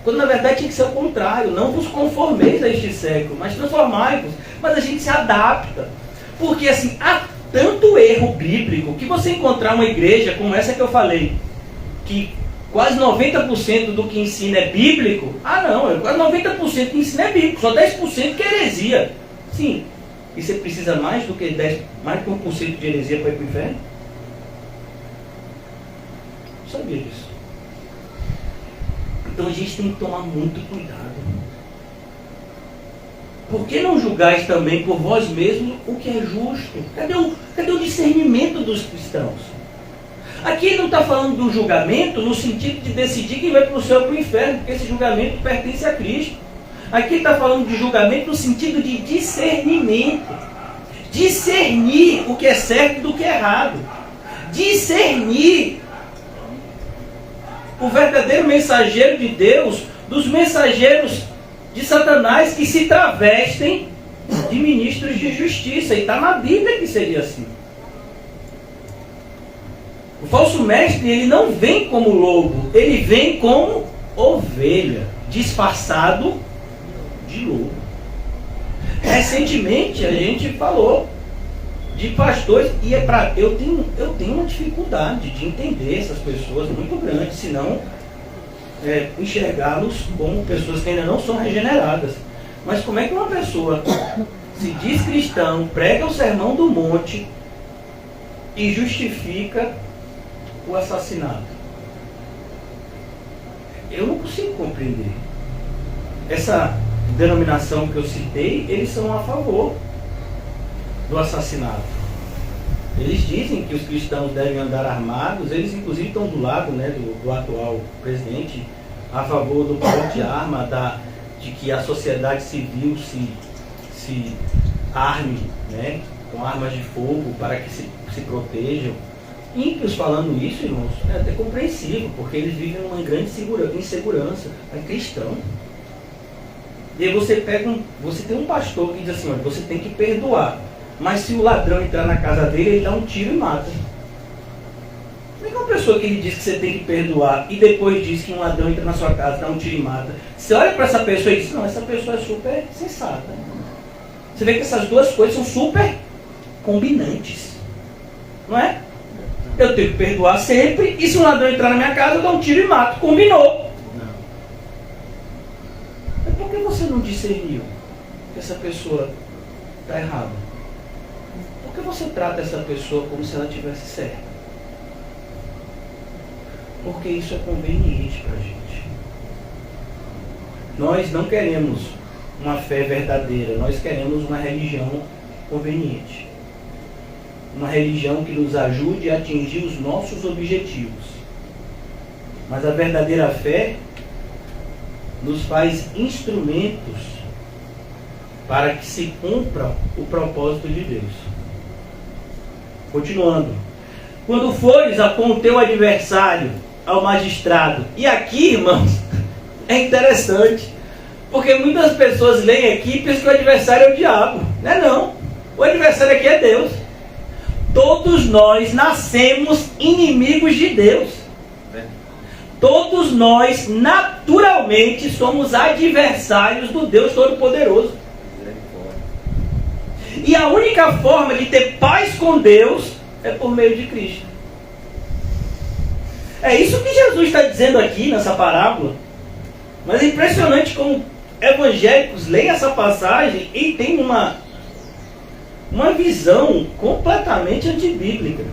[SPEAKER 2] Quando na verdade tinha que ser o contrário. Não vos conformeis a este século, mas transformai-vos. Mas a gente se adapta. Porque assim, há tanto erro bíblico que você encontrar uma igreja como essa que eu falei, que quase 90% do que ensina é bíblico. Ah não, quase 90% que ensina é bíblico, só 10% que é heresia. Sim. E você precisa mais do que 1% de heresia para ir para o inferno? Não sabia disso. Então a gente tem que tomar muito cuidado. Por que não julgais também por vós mesmos o que é justo? Cadê o discernimento dos cristãos? Aqui ele não está falando do julgamento no sentido de decidir quem vai para o céu ou para o inferno, porque esse julgamento pertence a Cristo. Aqui ele está falando de julgamento no sentido de discernimento. Discernir o que é certo do que é errado. Discernir o verdadeiro mensageiro de Deus dos mensageiros de Satanás que se travestem de ministros de justiça. E está na Bíblia que seria assim. O falso mestre, ele não vem como lobo, ele vem como ovelha, disfarçado de lobo. Recentemente a gente falou de pastores, e eu tenho uma dificuldade de entender essas pessoas muito grande, senão enxergá-los como pessoas que ainda não são regeneradas. Mas como é que uma pessoa se diz cristão, prega o sermão do monte e justifica o assassinato? Eu não consigo compreender. Essa denominação que eu citei, eles são a favor do assassinato. Eles dizem que os cristãos devem andar armados. Eles inclusive estão do lado, né, do atual presidente, a favor do porte de arma, de que a sociedade civil se arme, né, com armas de fogo para que se protejam. Ímpios falando isso, irmãos, é até compreensível, porque eles vivem uma grande insegurança. É cristão. E aí você tem um pastor que diz assim, olha, você tem que perdoar. Mas se o ladrão entrar na casa dele, ele dá um tiro e mata. Como é que uma pessoa que ele diz que você tem que perdoar e depois diz que um ladrão entra na sua casa, dá um tiro e mata? Você olha para essa pessoa e diz, não, essa pessoa é super sensata. Você vê que essas duas coisas são super combinantes. Não é? Eu tenho que perdoar sempre, e se um ladrão entrar na minha casa, eu dou um tiro e mato. Combinou. Não. Mas por que você não discerniu que essa pessoa está errada? Por que você trata essa pessoa como se ela estivesse certa? Porque isso é conveniente para a gente. Nós não queremos uma fé verdadeira, nós queremos uma religião conveniente. Uma religião que nos ajude a atingir os nossos objetivos. Mas a verdadeira fé nos faz instrumentos para que se cumpra o propósito de Deus. Continuando. Quando fores com o teu adversário ao magistrado. E aqui, irmãos, é interessante. Porque muitas pessoas leem aqui e pensam que o adversário é o diabo. Não é não. O adversário aqui é Deus. Todos nós nascemos inimigos de Deus. Todos nós, naturalmente, somos adversários do Deus Todo-Poderoso. E a única forma de ter paz com Deus é por meio de Cristo. É isso que Jesus está dizendo aqui nessa parábola. Mas é impressionante como evangélicos leem essa passagem e tem uma visão completamente antibíblica.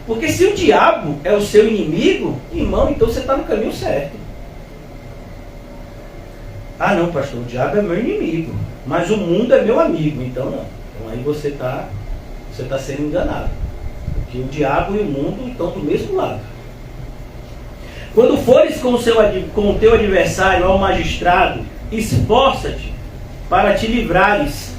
[SPEAKER 2] Porque se o diabo é o seu inimigo, irmão, então você está no caminho certo. Ah não, pastor, o diabo é meu inimigo, mas o mundo é meu amigo. Então não. Então aí você está sendo enganado. Porque o diabo e o mundo estão do mesmo lado. Quando fores com o teu adversário ao magistrado, esforça-te para te livrares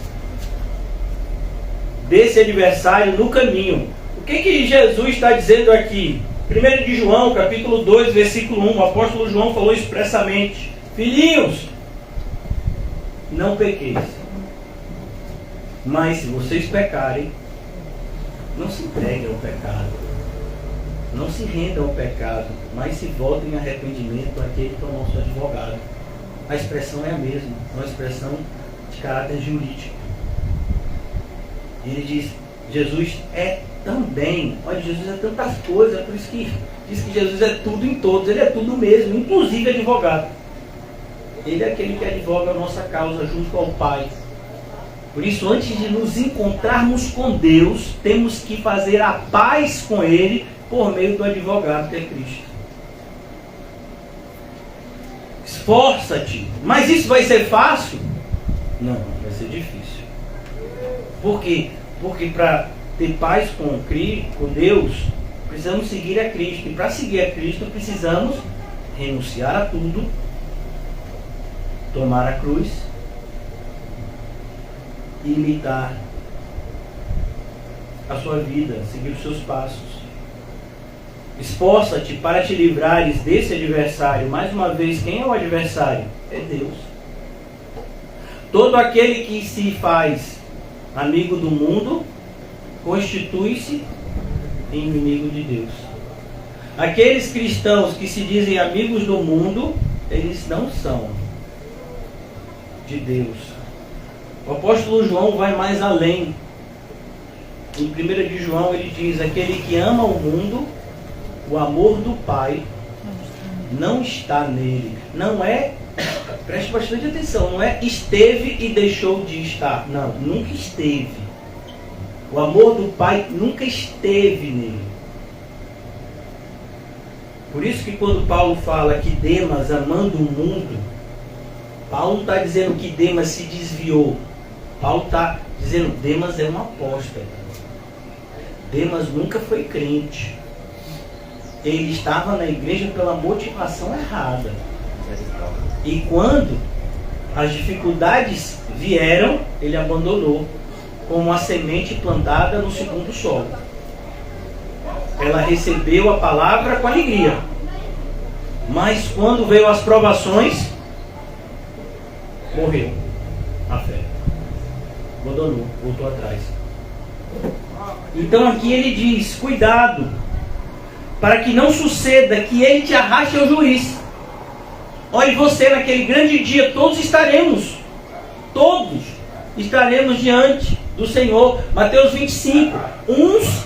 [SPEAKER 2] desse adversário no caminho. O que Jesus está dizendo aqui? 1 de João, capítulo 2, versículo 1, o apóstolo João falou expressamente: filhinhos, não pequeis, mas se vocês pecarem, não se entreguem ao pecado, não se rendam ao pecado, mas se voltem em arrependimento àquele que é o nosso advogado. A expressão é a mesma, é uma expressão de caráter jurídico. Ele diz, Jesus é também, olha, Jesus é tantas coisas, por isso que diz que Jesus é tudo em todos, ele é tudo mesmo, inclusive advogado. Ele é aquele que advoga a nossa causa junto ao Pai. Por isso, antes de nos encontrarmos com Deus, temos que fazer a paz com Ele por meio do advogado que é Cristo. Esforça-te. Mas isso vai ser fácil? Não, vai ser difícil. Por quê? Porque para ter paz com Deus, precisamos seguir a Cristo. E para seguir a Cristo, precisamos renunciar a tudo, tomar a cruz e imitar a sua vida, seguir os seus passos. Esforça-te para te livrares desse adversário. Mais uma vez, quem é o adversário? É Deus. Todo aquele que se faz amigo do mundo constitui-se inimigo de Deus. Aqueles cristãos que se dizem amigos do mundo, eles não são de Deus. O apóstolo João vai mais além. Em 1 de João ele diz: aquele que ama o mundo, o amor do Pai não está nele. Não é, preste bastante atenção, não é esteve e deixou de estar. Não, nunca esteve. O amor do Pai nunca esteve nele. Por isso que quando Paulo fala que Demas amando o mundo, Paulo não está dizendo que Demas se desviou. Paulo está dizendo que Demas é um apóstolo. Demas nunca foi crente. Ele estava na igreja pela motivação errada. E quando as dificuldades vieram, ele abandonou, como uma semente plantada no segundo solo. Ela recebeu a palavra com alegria. Mas quando veio as provações, morreu a fé. Abandonou, voltou atrás. Então aqui ele diz, cuidado, para que não suceda que ele te arraste ao juiz. Olhe, você naquele grande dia, todos estaremos diante do Senhor. Mateus 25, uns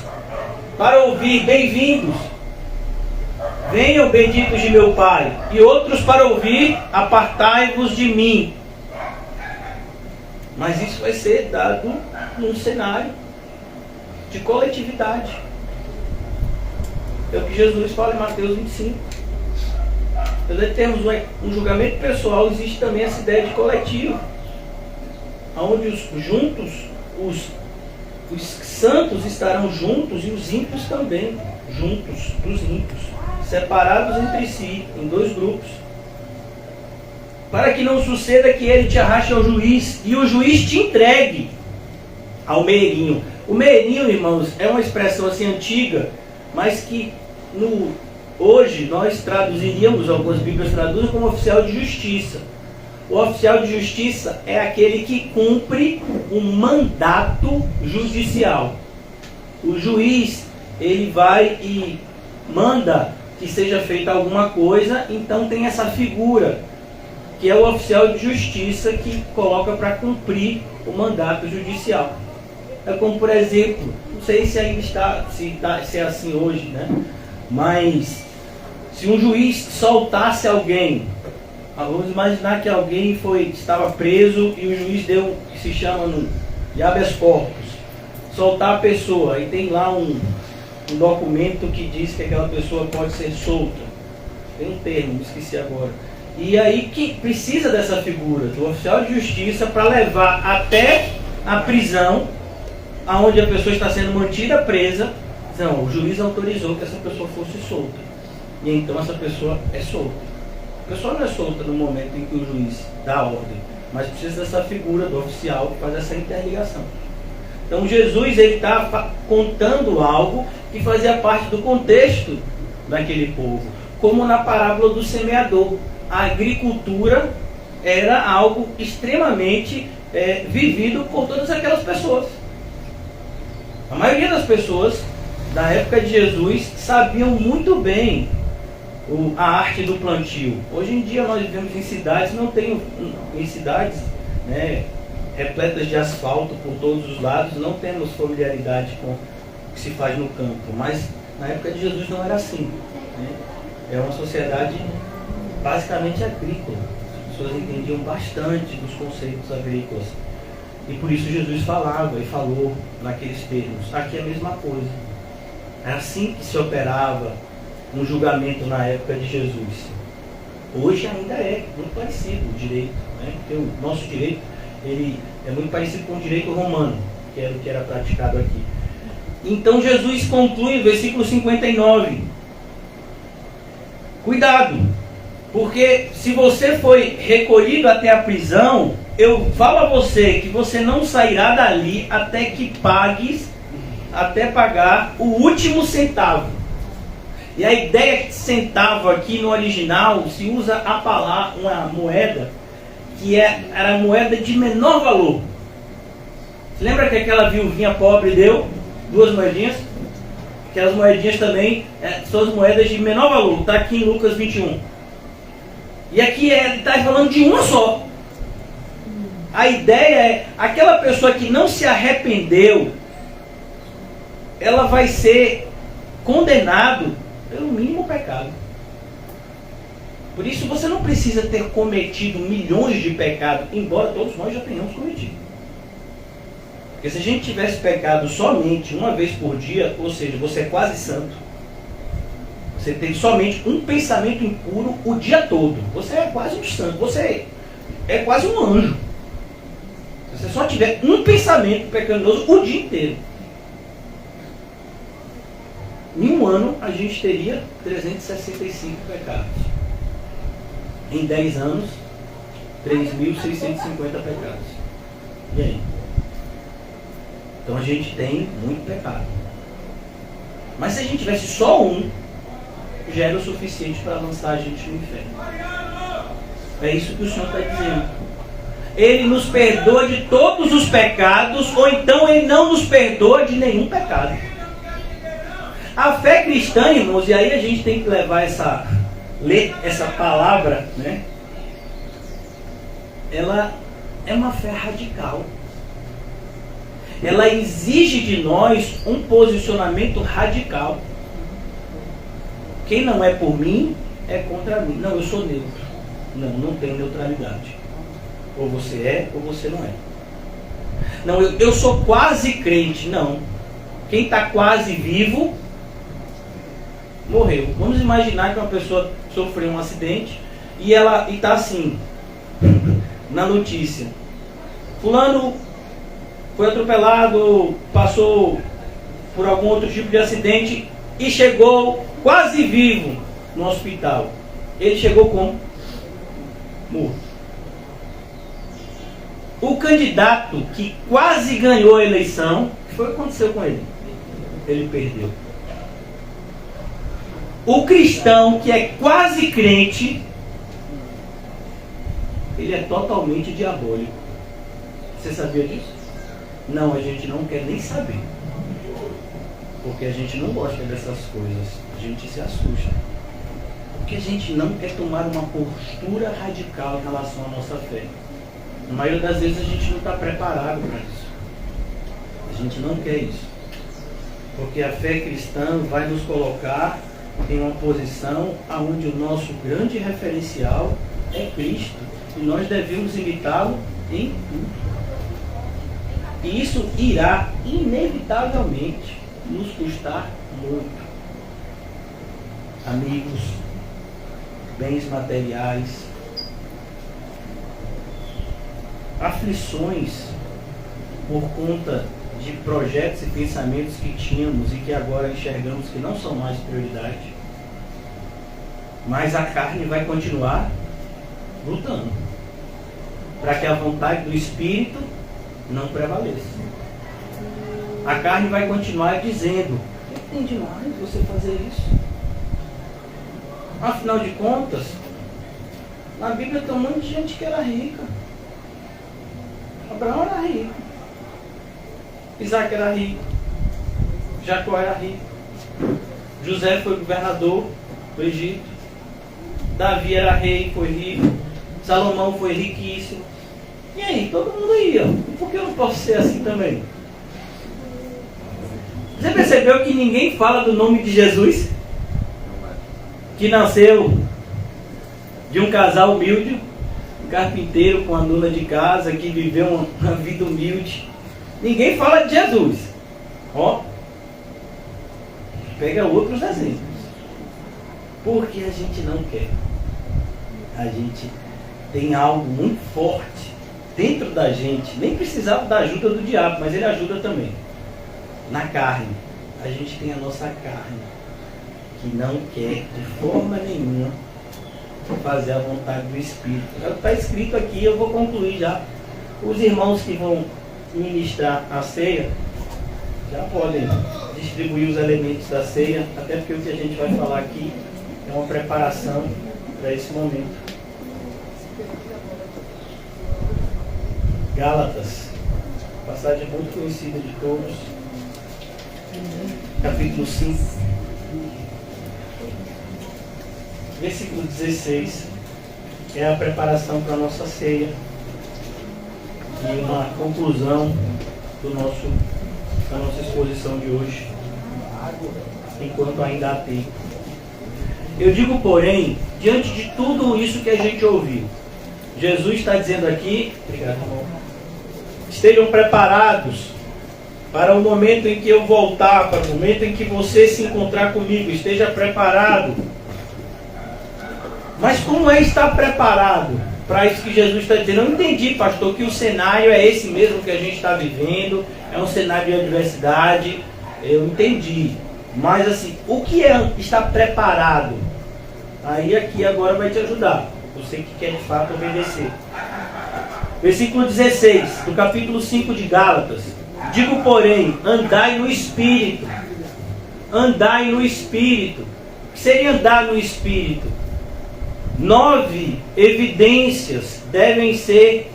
[SPEAKER 2] para ouvir, bem-vindos, venham benditos de meu Pai, e outros para ouvir, apartai-vos de mim. Mas isso vai ser dado num cenário de coletividade. É o que Jesus fala em Mateus 25. Apesar de termos um julgamento pessoal, existe também essa ideia de coletivo, onde os santos estarão juntos e os ímpios também juntos dos ímpios, separados entre si, em dois grupos, para que não suceda que ele te arraste ao juiz e o juiz te entregue ao meirinho. O meirinho, irmãos, é uma expressão assim antiga, mas que hoje nós traduziríamos, algumas bíblias traduzem como oficial de justiça. O oficial de justiça é aquele que cumpre um mandato judicial. O juiz, ele vai e manda que seja feita alguma coisa, então tem essa figura, que é o oficial de justiça que coloca para cumprir o mandato judicial. É como, por exemplo, não sei se ainda se é assim hoje, né? Mas se um juiz soltasse alguém, vamos imaginar que alguém estava preso e o juiz deu o que se chama no habeas corpus, soltar a pessoa, e tem lá um documento que diz que aquela pessoa pode ser solta. Tem um termo, me esqueci agora. E aí que precisa dessa figura do oficial de justiça para levar até a prisão, aonde a pessoa está sendo mantida presa. Não, o juiz autorizou que essa pessoa fosse solta. E então essa pessoa é solta. A pessoa não é solta no momento em que o juiz dá a ordem, mas precisa dessa figura do oficial que faz essa interligação. Então Jesus está contando algo que fazia parte do contexto daquele povo, como na parábola do semeador. A agricultura era algo extremamente vivido por todas aquelas pessoas. A maioria das pessoas da época de Jesus sabiam muito bem a arte do plantio. Hoje em dia nós vivemos em cidades, em cidades, né, repletas de asfalto por todos os lados, não temos familiaridade com o que se faz no campo, mas na época de Jesus não era assim, né? É uma sociedade basicamente agrícola. As pessoas entendiam bastante dos conceitos agrícolas. E por isso Jesus falava e falou naqueles termos. Aqui é a mesma coisa. É assim que se operava um julgamento na época de Jesus. Hoje ainda é muito parecido o direito, né? Porque o nosso direito ele é muito parecido com o direito romano, que era o que era praticado aqui. Então Jesus conclui no versículo 59. Cuidado, porque se você foi recolhido até a prisão, eu falo a você que você não sairá dali até que pagues, até pagar o último centavo. E a ideia de centavo aqui no original se usa a palavra, uma moeda que era a moeda de menor valor. Você lembra que aquela viuvinha pobre deu 2 moedinhas? Aquelas moedinhas também são as moedas de menor valor. Está aqui em Lucas 21. E aqui ele está falando de uma só. A ideia é, aquela pessoa que não se arrependeu, ela vai ser condenado pelo mínimo pecado. Por isso você não precisa ter cometido milhões de pecados, embora todos nós já tenhamos cometido. Porque se a gente tivesse pecado somente uma vez por dia, ou seja, você é quase santo, você tem somente um pensamento impuro o dia todo, você é quase um santo, você é quase um anjo. Se você só tiver um pensamento pecaminoso o dia inteiro, em um ano a gente teria 365 pecados. Em 10 anos, 3.650 pecados. E aí? Então a gente tem muito pecado. Mas se a gente tivesse só um, já era o suficiente para lançar a gente no inferno. É isso que o Senhor está dizendo. Ele nos perdoa de todos os pecados, ou então Ele não nos perdoa de nenhum pecado. A fé cristã, irmãos, e aí a gente tem que levar ler essa palavra, né? Ela é uma fé radical. Ela exige de nós um posicionamento radical. Quem não é por mim, é contra mim. Não, eu sou neutro. Não tem neutralidade. Ou você é, ou você não é. Não, eu sou quase crente. Não. Quem está quase vivo, morreu. Vamos imaginar que uma pessoa sofreu um acidente e está assim, na notícia. Fulano foi atropelado, passou por algum outro tipo de acidente e chegou quase vivo no hospital. Ele chegou como? Morto. O candidato que quase ganhou a eleição, o que foi que aconteceu com ele? Ele perdeu. O cristão que é quase crente, ele é totalmente diabólico. Você sabia disso? Não, a gente não quer nem saber. Porque a gente não gosta dessas coisas. A gente se assusta. Porque a gente não quer tomar uma postura radical em relação à nossa fé. Na maioria das vezes a gente não está preparado para isso. A gente não quer isso. Porque a fé cristã vai nos colocar em uma posição onde o nosso grande referencial é Cristo. E nós devemos imitá-lo em tudo. E isso irá, inevitavelmente, nos custar muito. Amigos, bens materiais, aflições por conta de projetos e pensamentos que tínhamos e que agora enxergamos que não são mais prioridade. Mas a carne vai continuar lutando para que a vontade do Espírito não prevaleça. A carne vai continuar dizendo: não tem demais você fazer isso. Afinal de contas, na Bíblia tem um monte de gente que era rica. Abraão era rico, Isaac era rico, Jacó era rico, José foi governador do Egito, Davi era rei, foi rico, Salomão foi riquíssimo. E aí, todo mundo ia. Por que eu não posso ser assim também? Você percebeu que ninguém fala do nome de Jesus? Que nasceu de um casal humilde, um carpinteiro com a dona de casa, que viveu uma vida humilde. Ninguém fala de Jesus. Ó, pega outros exemplos. Porque a gente não quer. A gente tem algo muito forte dentro da gente. Nem precisava da ajuda do diabo, mas ele ajuda também. Na carne. A gente tem a nossa carne, que não quer de forma nenhuma fazer a vontade do Espírito. Está escrito aqui, eu vou concluir já. Os irmãos que vão ministrar a ceia já podem distribuir os elementos da ceia, até porque o que a gente vai falar aqui é uma preparação para esse momento. Gálatas, passagem muito conhecida de todos, capítulo 5, versículo 16, é a preparação para a nossa ceia e uma conclusão da nossa exposição de hoje, enquanto ainda há tempo. Eu digo, porém, diante de tudo isso que a gente ouviu, Jesus está dizendo aqui, obrigado, irmão, estejam preparados para o momento em que eu voltar, para o momento em que você se encontrar comigo, esteja preparado. Mas como é estar preparado para isso que Jesus está dizendo? Eu entendi, pastor, que o cenário é esse mesmo que a gente está vivendo, é um cenário de adversidade, eu entendi. Mas assim, o que é estar preparado? Aí aqui agora vai te ajudar, você que quer de fato obedecer. Versículo 16, do capítulo 5 de Gálatas. Digo, porém, andai no Espírito. Andai no Espírito. O que seria andar no Espírito? 9 evidências devem ser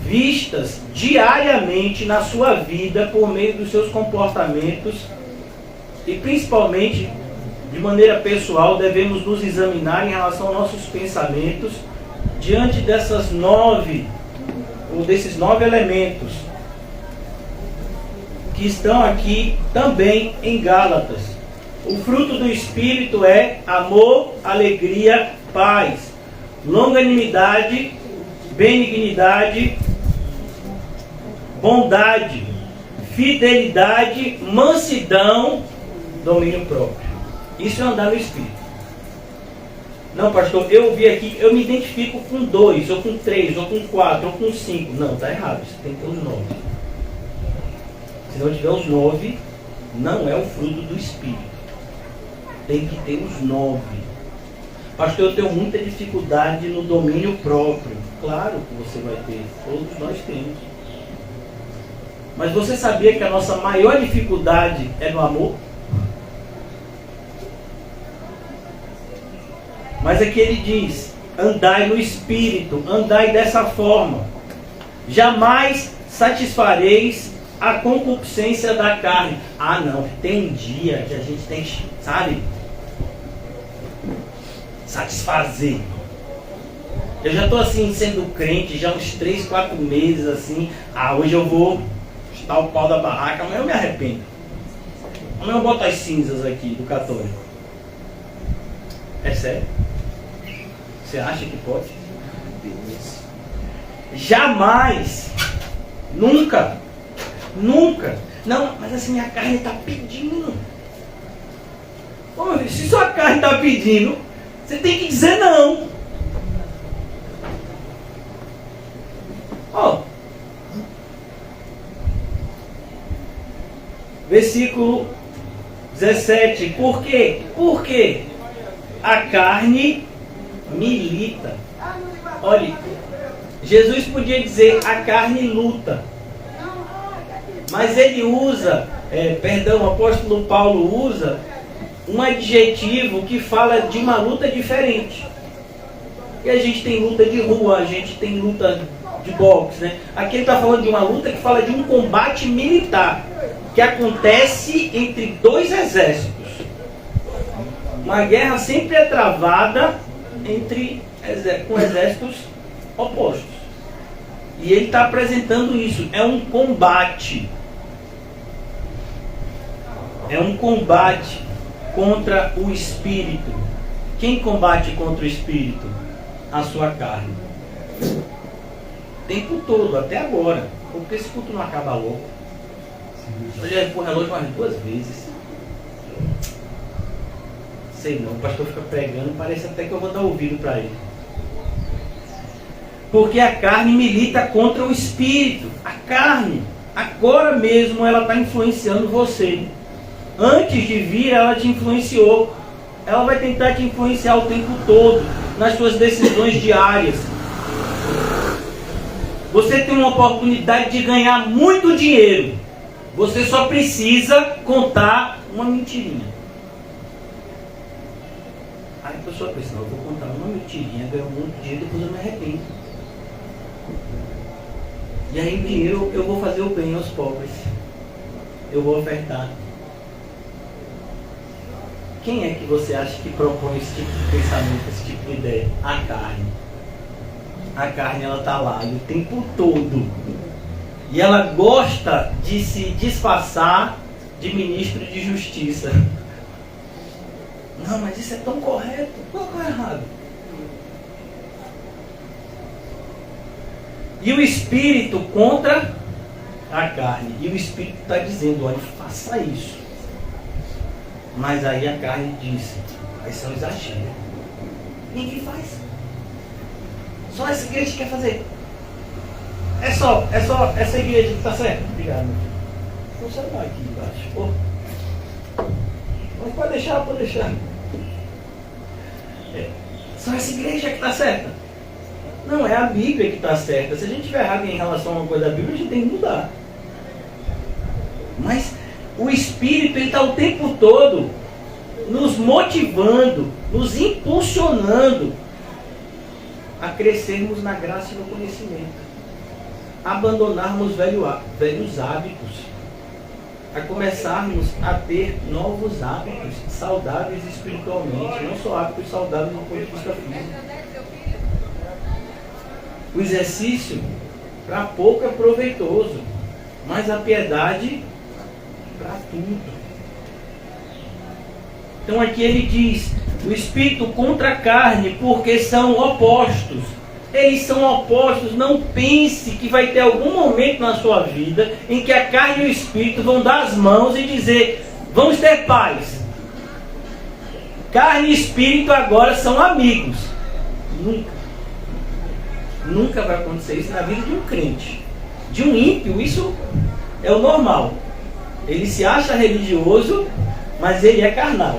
[SPEAKER 2] vistas diariamente na sua vida por meio dos seus comportamentos e principalmente de maneira pessoal devemos nos examinar em relação aos nossos pensamentos diante desses 9 elementos que estão aqui também em Gálatas. O fruto do Espírito é amor, alegria, paz, longanimidade, benignidade, bondade, fidelidade, mansidão, domínio próprio. Isso é andar no Espírito. Não, pastor, eu vi aqui, eu me identifico com 2, ou com 3, ou com 4, ou com 5. Não, está errado, você tem que ter os 9. Se não tiver os 9, não é o fruto do Espírito. Tem que ter os 9. Pastor, eu tenho muita dificuldade no domínio próprio. Claro que você vai ter, todos nós temos. Mas você sabia que a nossa maior dificuldade é no amor? Mas aqui ele diz, andai no Espírito, andai dessa forma. Jamais satisfareis a concupiscência da carne. Ah não, tem um dia que a gente tem, sabe, satisfazer. Eu já estou assim, sendo crente, já uns 3, 4 meses assim. Ah, hoje eu vou chutar o pau da barraca, amanhã eu me arrependo. Amanhã eu boto as cinzas aqui do católico. É sério? Você acha que pode? Jamais, nunca, Não, mas assim, minha carne está pedindo. Ô, meu filho, se sua carne está pedindo, você tem que dizer não. Ó, versículo 17. Por quê? Porque a carne milita. Olha, Jesus podia dizer a carne luta. Mas ele usa, o apóstolo Paulo usa um adjetivo que fala de uma luta diferente. E a gente tem luta de rua, a gente tem luta de boxe, né? Aqui ele está falando de uma luta que fala de um combate militar, que acontece entre dois exércitos. Uma guerra sempre é travada com exércitos opostos. E ele está apresentando isso. É um combate. É um combate contra o espírito. Quem combate contra o espírito? A sua carne. O tempo todo, até agora. Porque esse culto não acaba logo. Eu já fui o relógio umas 2 vezes. Sei não, o pastor fica pregando, parece até que eu vou dar ouvido para ele. Porque a carne milita contra o espírito. A carne, agora mesmo, ela está influenciando você. Antes de vir, ela te influenciou. Ela vai tentar te influenciar o tempo todo, nas suas decisões diárias. Você tem uma oportunidade de ganhar muito dinheiro. Você só precisa contar uma mentirinha. Aí a pessoa pensa, eu vou contar uma mentirinha, ganhar muito dinheiro, depois eu me arrependo. E aí o dinheiro eu vou fazer o bem aos pobres. Eu vou ofertar. Quem é que você acha que propõe esse tipo de pensamento, esse tipo de ideia? A carne. A carne, ela está lá o tempo todo. E ela gosta de se disfarçar de ministro de justiça. Não, mas isso é tão correto. Qual é errado? E o espírito contra a carne. E o espírito está dizendo, olha, faça isso. Mas aí a carne diz, isso é um exagero. Ninguém faz. Só essa igreja quer fazer. É só essa igreja que está certa. Obrigado, meu filho. Então você vai aqui embaixo. Oh. Mas pode deixar. Só essa igreja que está certa. Não, é a Bíblia que está certa. Se a gente tiver errado em relação a uma coisa da Bíblia, a gente tem que mudar. Mas o Espírito está o tempo todo nos motivando, nos impulsionando a crescermos na graça e no conhecimento. Abandonarmos velhos hábitos. A começarmos a ter novos hábitos saudáveis espiritualmente. Não só hábitos saudáveis do ponto de vista físico. O exercício para pouco é proveitoso, mas a piedade para tudo. Então aqui ele diz, o espírito contra a carne, porque são opostos. Eles são opostos. Não pense que vai ter algum momento na sua vida em que a carne e o espírito vão dar as mãos e dizer, vamos ter paz. Carne e espírito agora são amigos. Nunca vai acontecer isso na vida de um crente. De um ímpio, isso é o normal. Ele se acha religioso, mas ele é carnal.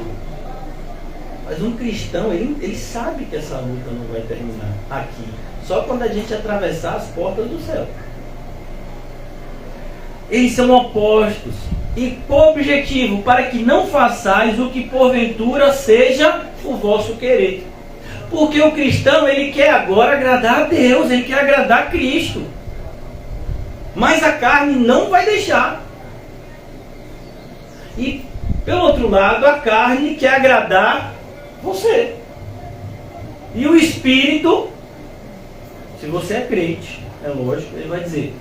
[SPEAKER 2] Mas um cristão, ele sabe que essa luta não vai terminar aqui. Só quando a gente atravessar as portas do céu. Eles são opostos. E por objetivo, para que não façais o que porventura seja o vosso querer. Porque o cristão, ele quer agora agradar a Deus, ele quer agradar a Cristo. Mas a carne não vai deixar. E, pelo outro lado, a carne quer agradar você. E o Espírito, se você é crente, é lógico, ele vai dizer,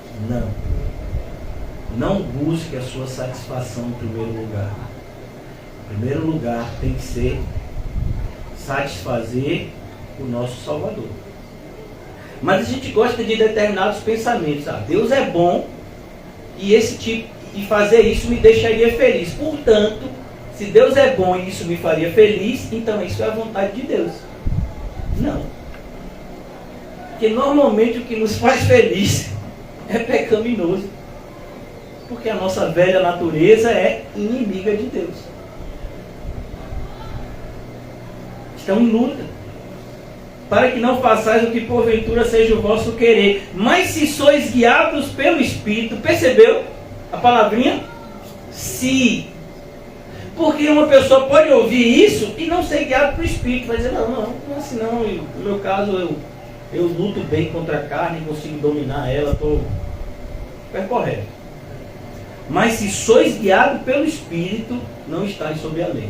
[SPEAKER 2] não busque a sua satisfação em primeiro lugar. Em primeiro lugar tem que ser satisfazer o nosso Salvador. Mas a gente gosta de determinados pensamentos. Deus é bom e esse tipo, e fazer isso me deixaria feliz. Portanto, se Deus é bom e isso me faria feliz, então isso é a vontade de Deus. Não. Porque normalmente o que nos faz feliz é pecaminoso. Porque a nossa velha natureza é inimiga de Deus. Estão em luta. Para que não façais o que porventura seja o vosso querer. Mas se sois guiados pelo Espírito, percebeu a palavrinha? Se. Porque uma pessoa pode ouvir isso e não ser guiado pelo Espírito. Vai dizer, não é assim não. No meu caso, eu luto bem contra a carne, consigo dominar ela, estou percorrendo. Mas se sois guiados pelo Espírito, não estáis sob a lei.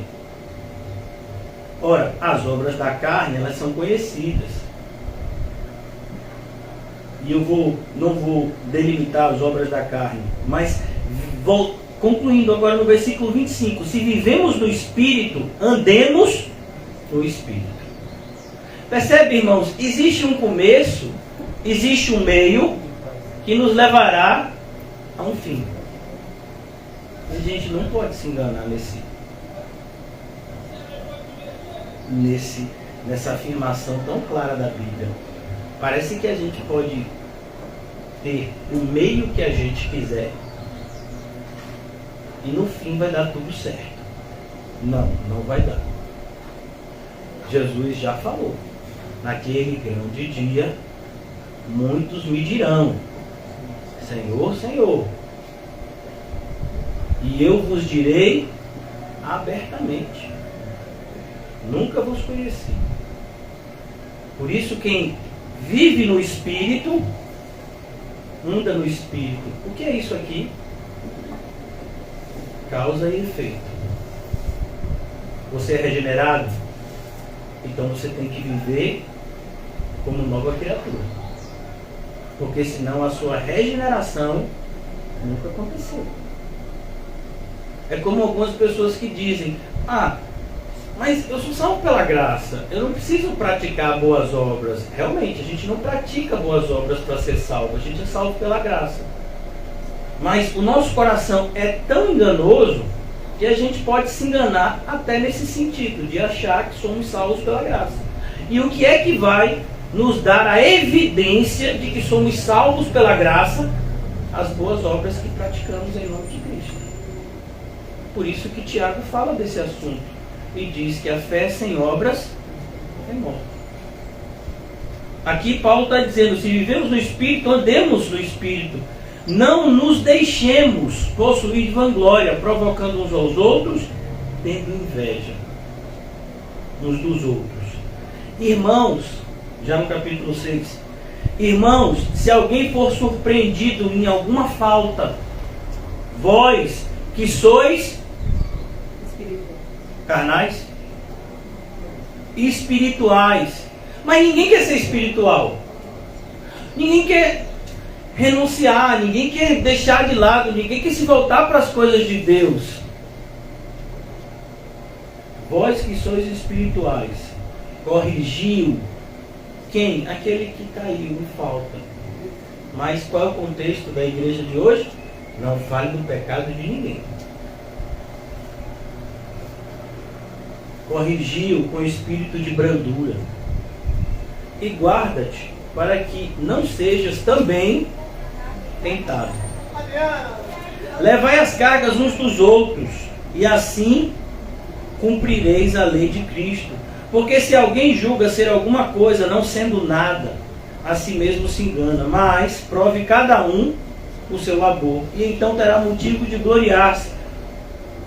[SPEAKER 2] Ora, as obras da carne, elas são conhecidas. E eu não vou delimitar as obras da carne, mas vou concluindo agora no versículo 25. Se vivemos no Espírito, andemos no Espírito. Percebe, irmãos? Existe um começo, existe um meio que nos levará a um fim. A gente não pode se enganar nessa afirmação tão clara da Bíblia. Parece que a gente pode ter o meio que a gente quiser e no fim vai dar tudo certo. Não vai dar. Jesus já falou: naquele grande dia muitos me dirão, Senhor, Senhor, e eu vos direi abertamente, nunca vos conheci. Por isso, quem vive no Espírito, anda no Espírito. O que é isso aqui? Causa e efeito. Você é regenerado? Então você tem que viver como nova criatura. Porque senão a sua regeneração nunca aconteceu. É como algumas pessoas que dizem: mas eu sou salvo pela graça, eu não preciso praticar boas obras. Realmente, a gente não pratica boas obras para ser salvo, a gente é salvo pela graça. Mas o nosso coração é tão enganoso que a gente pode se enganar até nesse sentido, de achar que somos salvos pela graça. E o que é que vai nos dar a evidência de que somos salvos pela graça? As boas obras que praticamos em nome de Cristo. Por isso que Tiago fala desse assunto e diz que a fé sem obras é morta. Aqui Paulo está dizendo: se vivemos no Espírito, andemos no Espírito. Não nos deixemos possuir de vanglória, provocando uns aos outros, tendo inveja uns dos outros. Irmãos, já no capítulo 6, irmãos, se alguém for surpreendido em alguma falta, vós que sois carnais e espirituais. Mas ninguém quer ser espiritual. Ninguém quer renunciar, ninguém quer deixar de lado, ninguém quer se voltar para as coisas de Deus. Vós que sois espirituais, corrigiu quem? Aquele que caiu em falta. Mas qual é o contexto da igreja de hoje? Não fale do pecado de ninguém. Corrigiu com espírito de brandura. E guarda-te para que não sejas também tentado. Levai as cargas uns dos outros, e assim cumprireis a lei de Cristo. Porque se alguém julga ser alguma coisa, não sendo nada, a si mesmo se engana. Mas prove cada um o seu labor, e então terá motivo de gloriar-se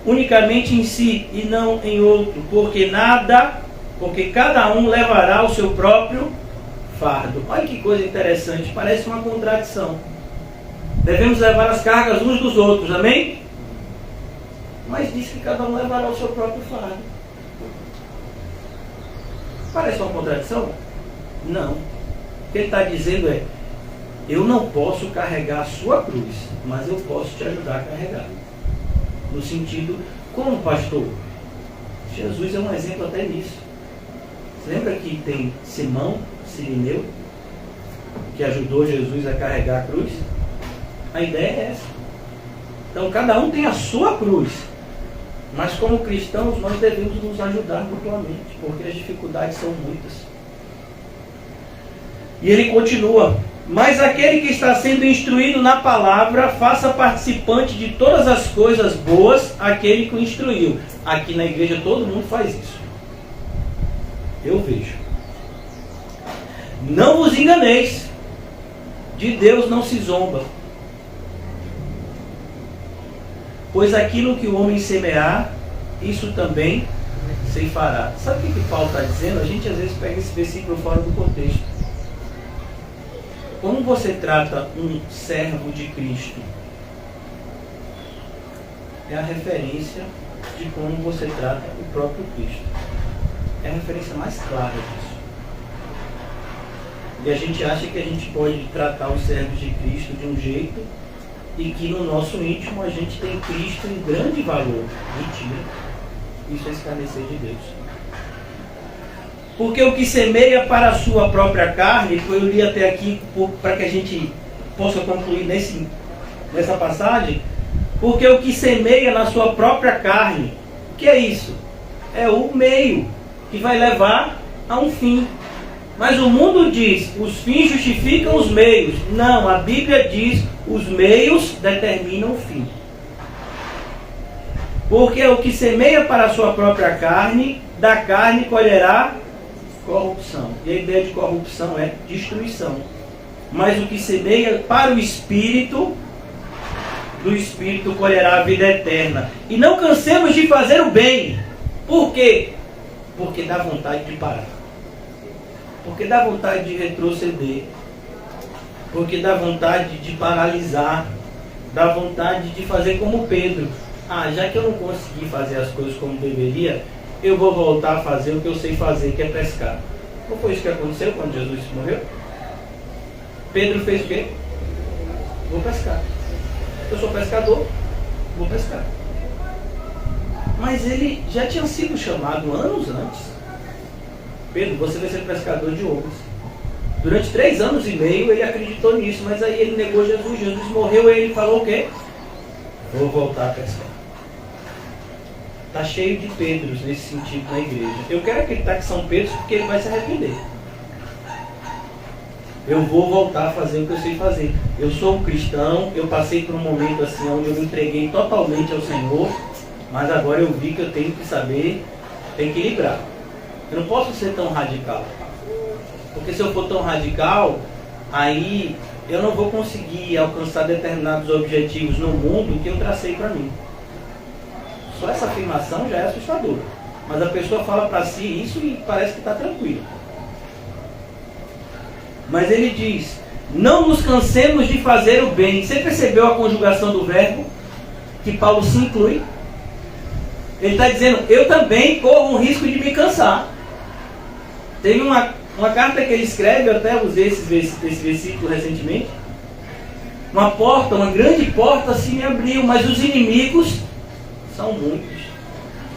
[SPEAKER 2] unicamente em si e não em outro, porque cada um levará o seu próprio fardo. Olha que coisa interessante, parece uma contradição. Devemos levar as cargas uns dos outros, amém? Mas diz que cada um levará o seu próprio fardo. Parece uma contradição? Não. O que ele está dizendo é: eu não posso carregar a sua cruz, mas eu posso te ajudar a carregar. No sentido, como pastor? Jesus é um exemplo até nisso. Você lembra que tem Simão, Sirineu, que ajudou Jesus a carregar a cruz? A ideia é essa. Então cada um tem a sua cruz. Mas como cristãos nós devemos nos ajudar mutuamente, porque as dificuldades são muitas. E ele continua: mas aquele que está sendo instruído na palavra, faça participante de todas as coisas boas aquele que o instruiu. Aqui na igreja todo mundo faz isso. Eu vejo. Não vos enganeis, de Deus não se zomba. Pois aquilo que o homem semear, isso também ceifará. Sabe o que Paulo está dizendo? A gente às vezes pega esse versículo fora do contexto. Como você trata um servo de Cristo? É a referência de como você trata o próprio Cristo. É a referência mais clara disso. E a gente acha que a gente pode tratar os servos de Cristo de um jeito e que no nosso íntimo a gente tem Cristo em grande valor. Mentira. Isso é escarnecer de Deus. Porque o que semeia para a sua própria carne, eu li até aqui para que a gente possa concluir nessa passagem, porque o que semeia na sua própria carne, o que é isso? É o meio que vai levar a um fim. Mas o mundo diz, os fins justificam os meios. Não, a Bíblia diz, os meios determinam o fim. Porque o que semeia para a sua própria carne, da carne colherá corrupção. E a ideia de corrupção é destruição. Mas o que semeia para o Espírito, do Espírito colherá a vida eterna. E não cansemos de fazer o bem. Por quê? Porque dá vontade de parar. Porque dá vontade de retroceder. Porque dá vontade de paralisar. Dá vontade de fazer como Pedro. Já que eu não consegui fazer as coisas como deveria, eu vou voltar a fazer o que eu sei fazer, que é pescar. Não foi isso que aconteceu quando Jesus morreu? Pedro fez o quê? Vou pescar. Eu sou pescador, vou pescar. Mas ele já tinha sido chamado anos antes. Pedro, você vai ser pescador de homens. Durante 3 anos e meio ele acreditou nisso, mas aí ele negou Jesus. Jesus morreu e ele falou o quê? Vou voltar a pescar. Está cheio de Pedros nesse sentido na igreja. Eu quero acreditar que são Pedros porque ele vai se arrepender. Eu vou voltar a fazer o que eu sei fazer. Eu sou um cristão, eu passei por um momento assim onde eu me entreguei totalmente ao Senhor, mas agora eu vi que eu tenho que saber equilibrar. Eu não posso ser tão radical. Porque se eu for tão radical, aí eu não vou conseguir alcançar determinados objetivos no mundo que eu tracei para mim. Só essa afirmação já é assustadora. Mas a pessoa fala para si isso e parece que está tranquilo. Mas ele diz, não nos cansemos de fazer o bem. Você percebeu a conjugação do verbo? Que Paulo se inclui. Ele está dizendo, eu também corro um risco de me cansar. Teve uma carta que ele escreve, eu até usei esse versículo recentemente. Uma grande porta se me abriu, mas os inimigos são muitos.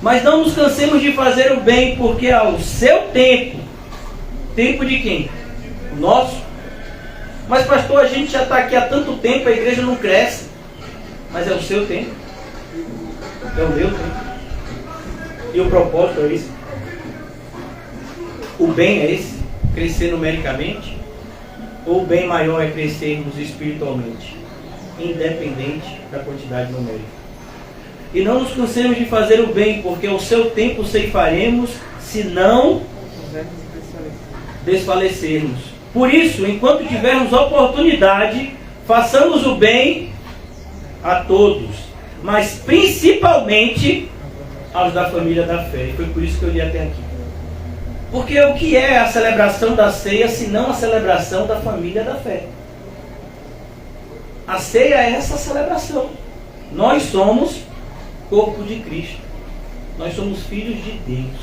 [SPEAKER 2] Mas não nos cansemos de fazer o bem, porque ao seu tempo, tempo de quem? O nosso. Mas pastor, a gente já está aqui há tanto tempo, a igreja não cresce. Mas é o seu tempo. É o meu tempo. E o propósito é esse. O bem é esse, crescer numericamente, ou o bem maior é crescermos espiritualmente, independente da quantidade numérica. E não nos cansemos de fazer o bem, porque ao seu tempo ceifaremos, se não desfalecermos. Por isso, enquanto tivermos oportunidade, façamos o bem a todos, mas principalmente aos da família da fé. E foi por isso que eu li até aqui. Porque o que é a celebração da ceia, se não a celebração da família da fé? A ceia é essa celebração. Nós somos corpo de Cristo. Nós somos filhos de Deus.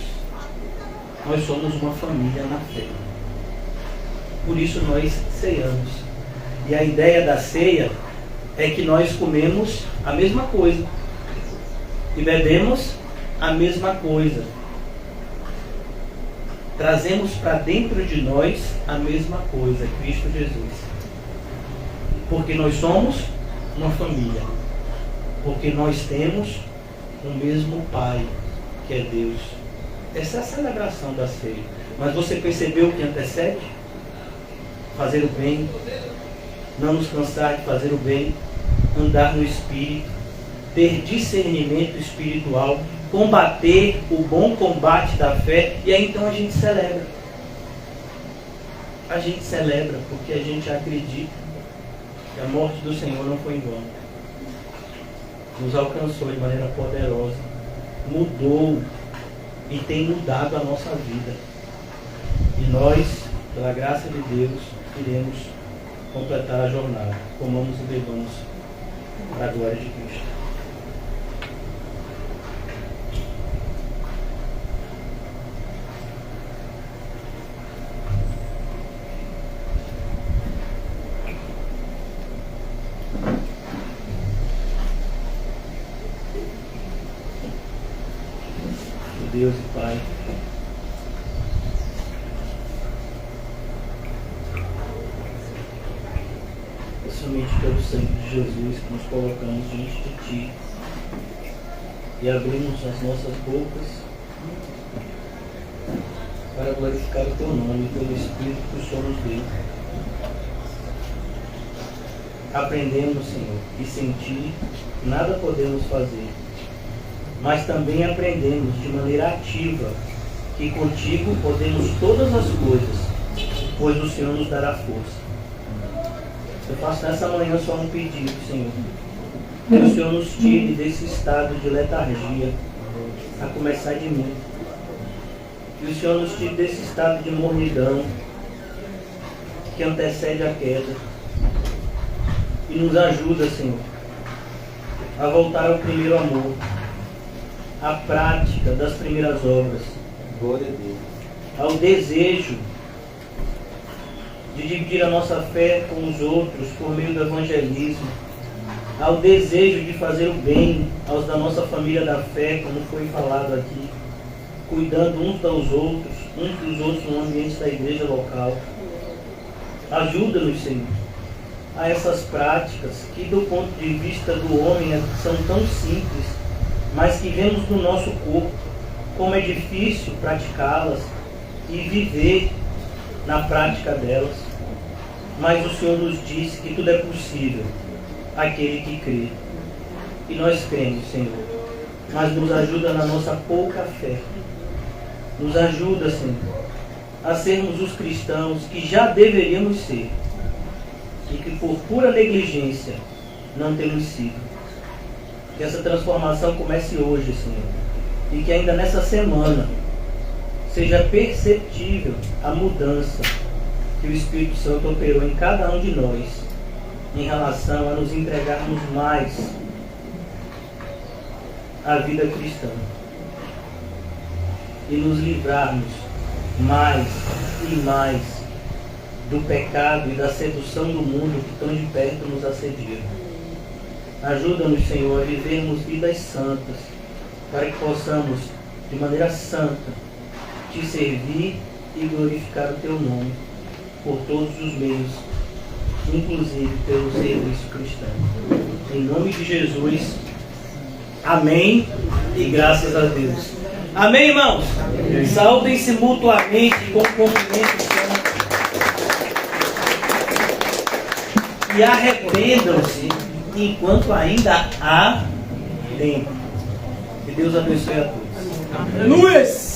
[SPEAKER 2] Nós somos uma família na fé. Por isso nós ceiamos. E a ideia da ceia é que nós comemos a mesma coisa. E bebemos a mesma coisa. Trazemos para dentro de nós a mesma coisa, Cristo Jesus. Porque nós somos uma família. Porque nós temos o mesmo Pai, que é Deus. Essa é a celebração da ceia. Mas você percebeu o que antecede? Fazer o bem, não nos cansar de fazer o bem, andar no Espírito, ter discernimento espiritual, combater o bom combate da fé, e aí então a gente celebra. A gente celebra porque a gente acredita que a morte do Senhor não foi em vão. Nos alcançou de maneira poderosa, mudou e tem mudado a nossa vida. E nós, pela graça de Deus, iremos completar a jornada. Comamos e bebamos para a glória de Cristo. Deus e Pai, é somente pelo sangue de Jesus que nos colocamos diante de Ti e abrimos as nossas bocas para glorificar o Teu nome pelo Espírito que o Senhor nos deu. Aprendemos, Senhor, que sem Ti nada podemos fazer, mas também aprendemos de maneira ativa que contigo podemos todas as coisas, pois o Senhor nos dará força. Eu faço nessa manhã só um pedido, Senhor, que o Senhor nos tire desse estado de letargia, a começar de mim, que o Senhor nos tire desse estado de mornidão que antecede a queda, e nos ajuda, Senhor, a voltar ao primeiro amor, a prática das primeiras obras,
[SPEAKER 3] Glória a Deus.
[SPEAKER 2] ao desejo de dividir a nossa fé com os outros por meio do evangelismo, ao desejo de fazer o bem aos da nossa família da fé, como foi falado aqui, cuidando uns dos outros no ambiente da igreja local. Ajuda-nos, Senhor, a essas práticas que do ponto de vista do homem são tão simples, mas que vemos no nosso corpo como é difícil praticá-las e viver na prática delas. Mas o Senhor nos disse que tudo é possível àquele que crê. E nós cremos, Senhor, mas nos ajuda na nossa pouca fé. Nos ajuda, Senhor, a sermos os cristãos que já deveríamos ser e que por pura negligência não temos sido. Que essa transformação comece hoje, Senhor, e que ainda nessa semana seja perceptível a mudança que o Espírito Santo operou em cada um de nós em relação a nos entregarmos mais à vida cristã e nos livrarmos mais e mais do pecado e da sedução do mundo que tão de perto nos assediam. Ajuda-nos, Senhor, a vivermos vidas santas, para que possamos, de maneira santa, Te servir e glorificar o Teu nome por todos os meios, inclusive pelo serviço cristão. Em nome de Jesus, amém e graças a Deus. Amém, irmãos? Saúdem-se mutuamente com cumprimento santo e arrependam-se enquanto ainda há tempo. Que Deus abençoe a todos.
[SPEAKER 4] Aleluia!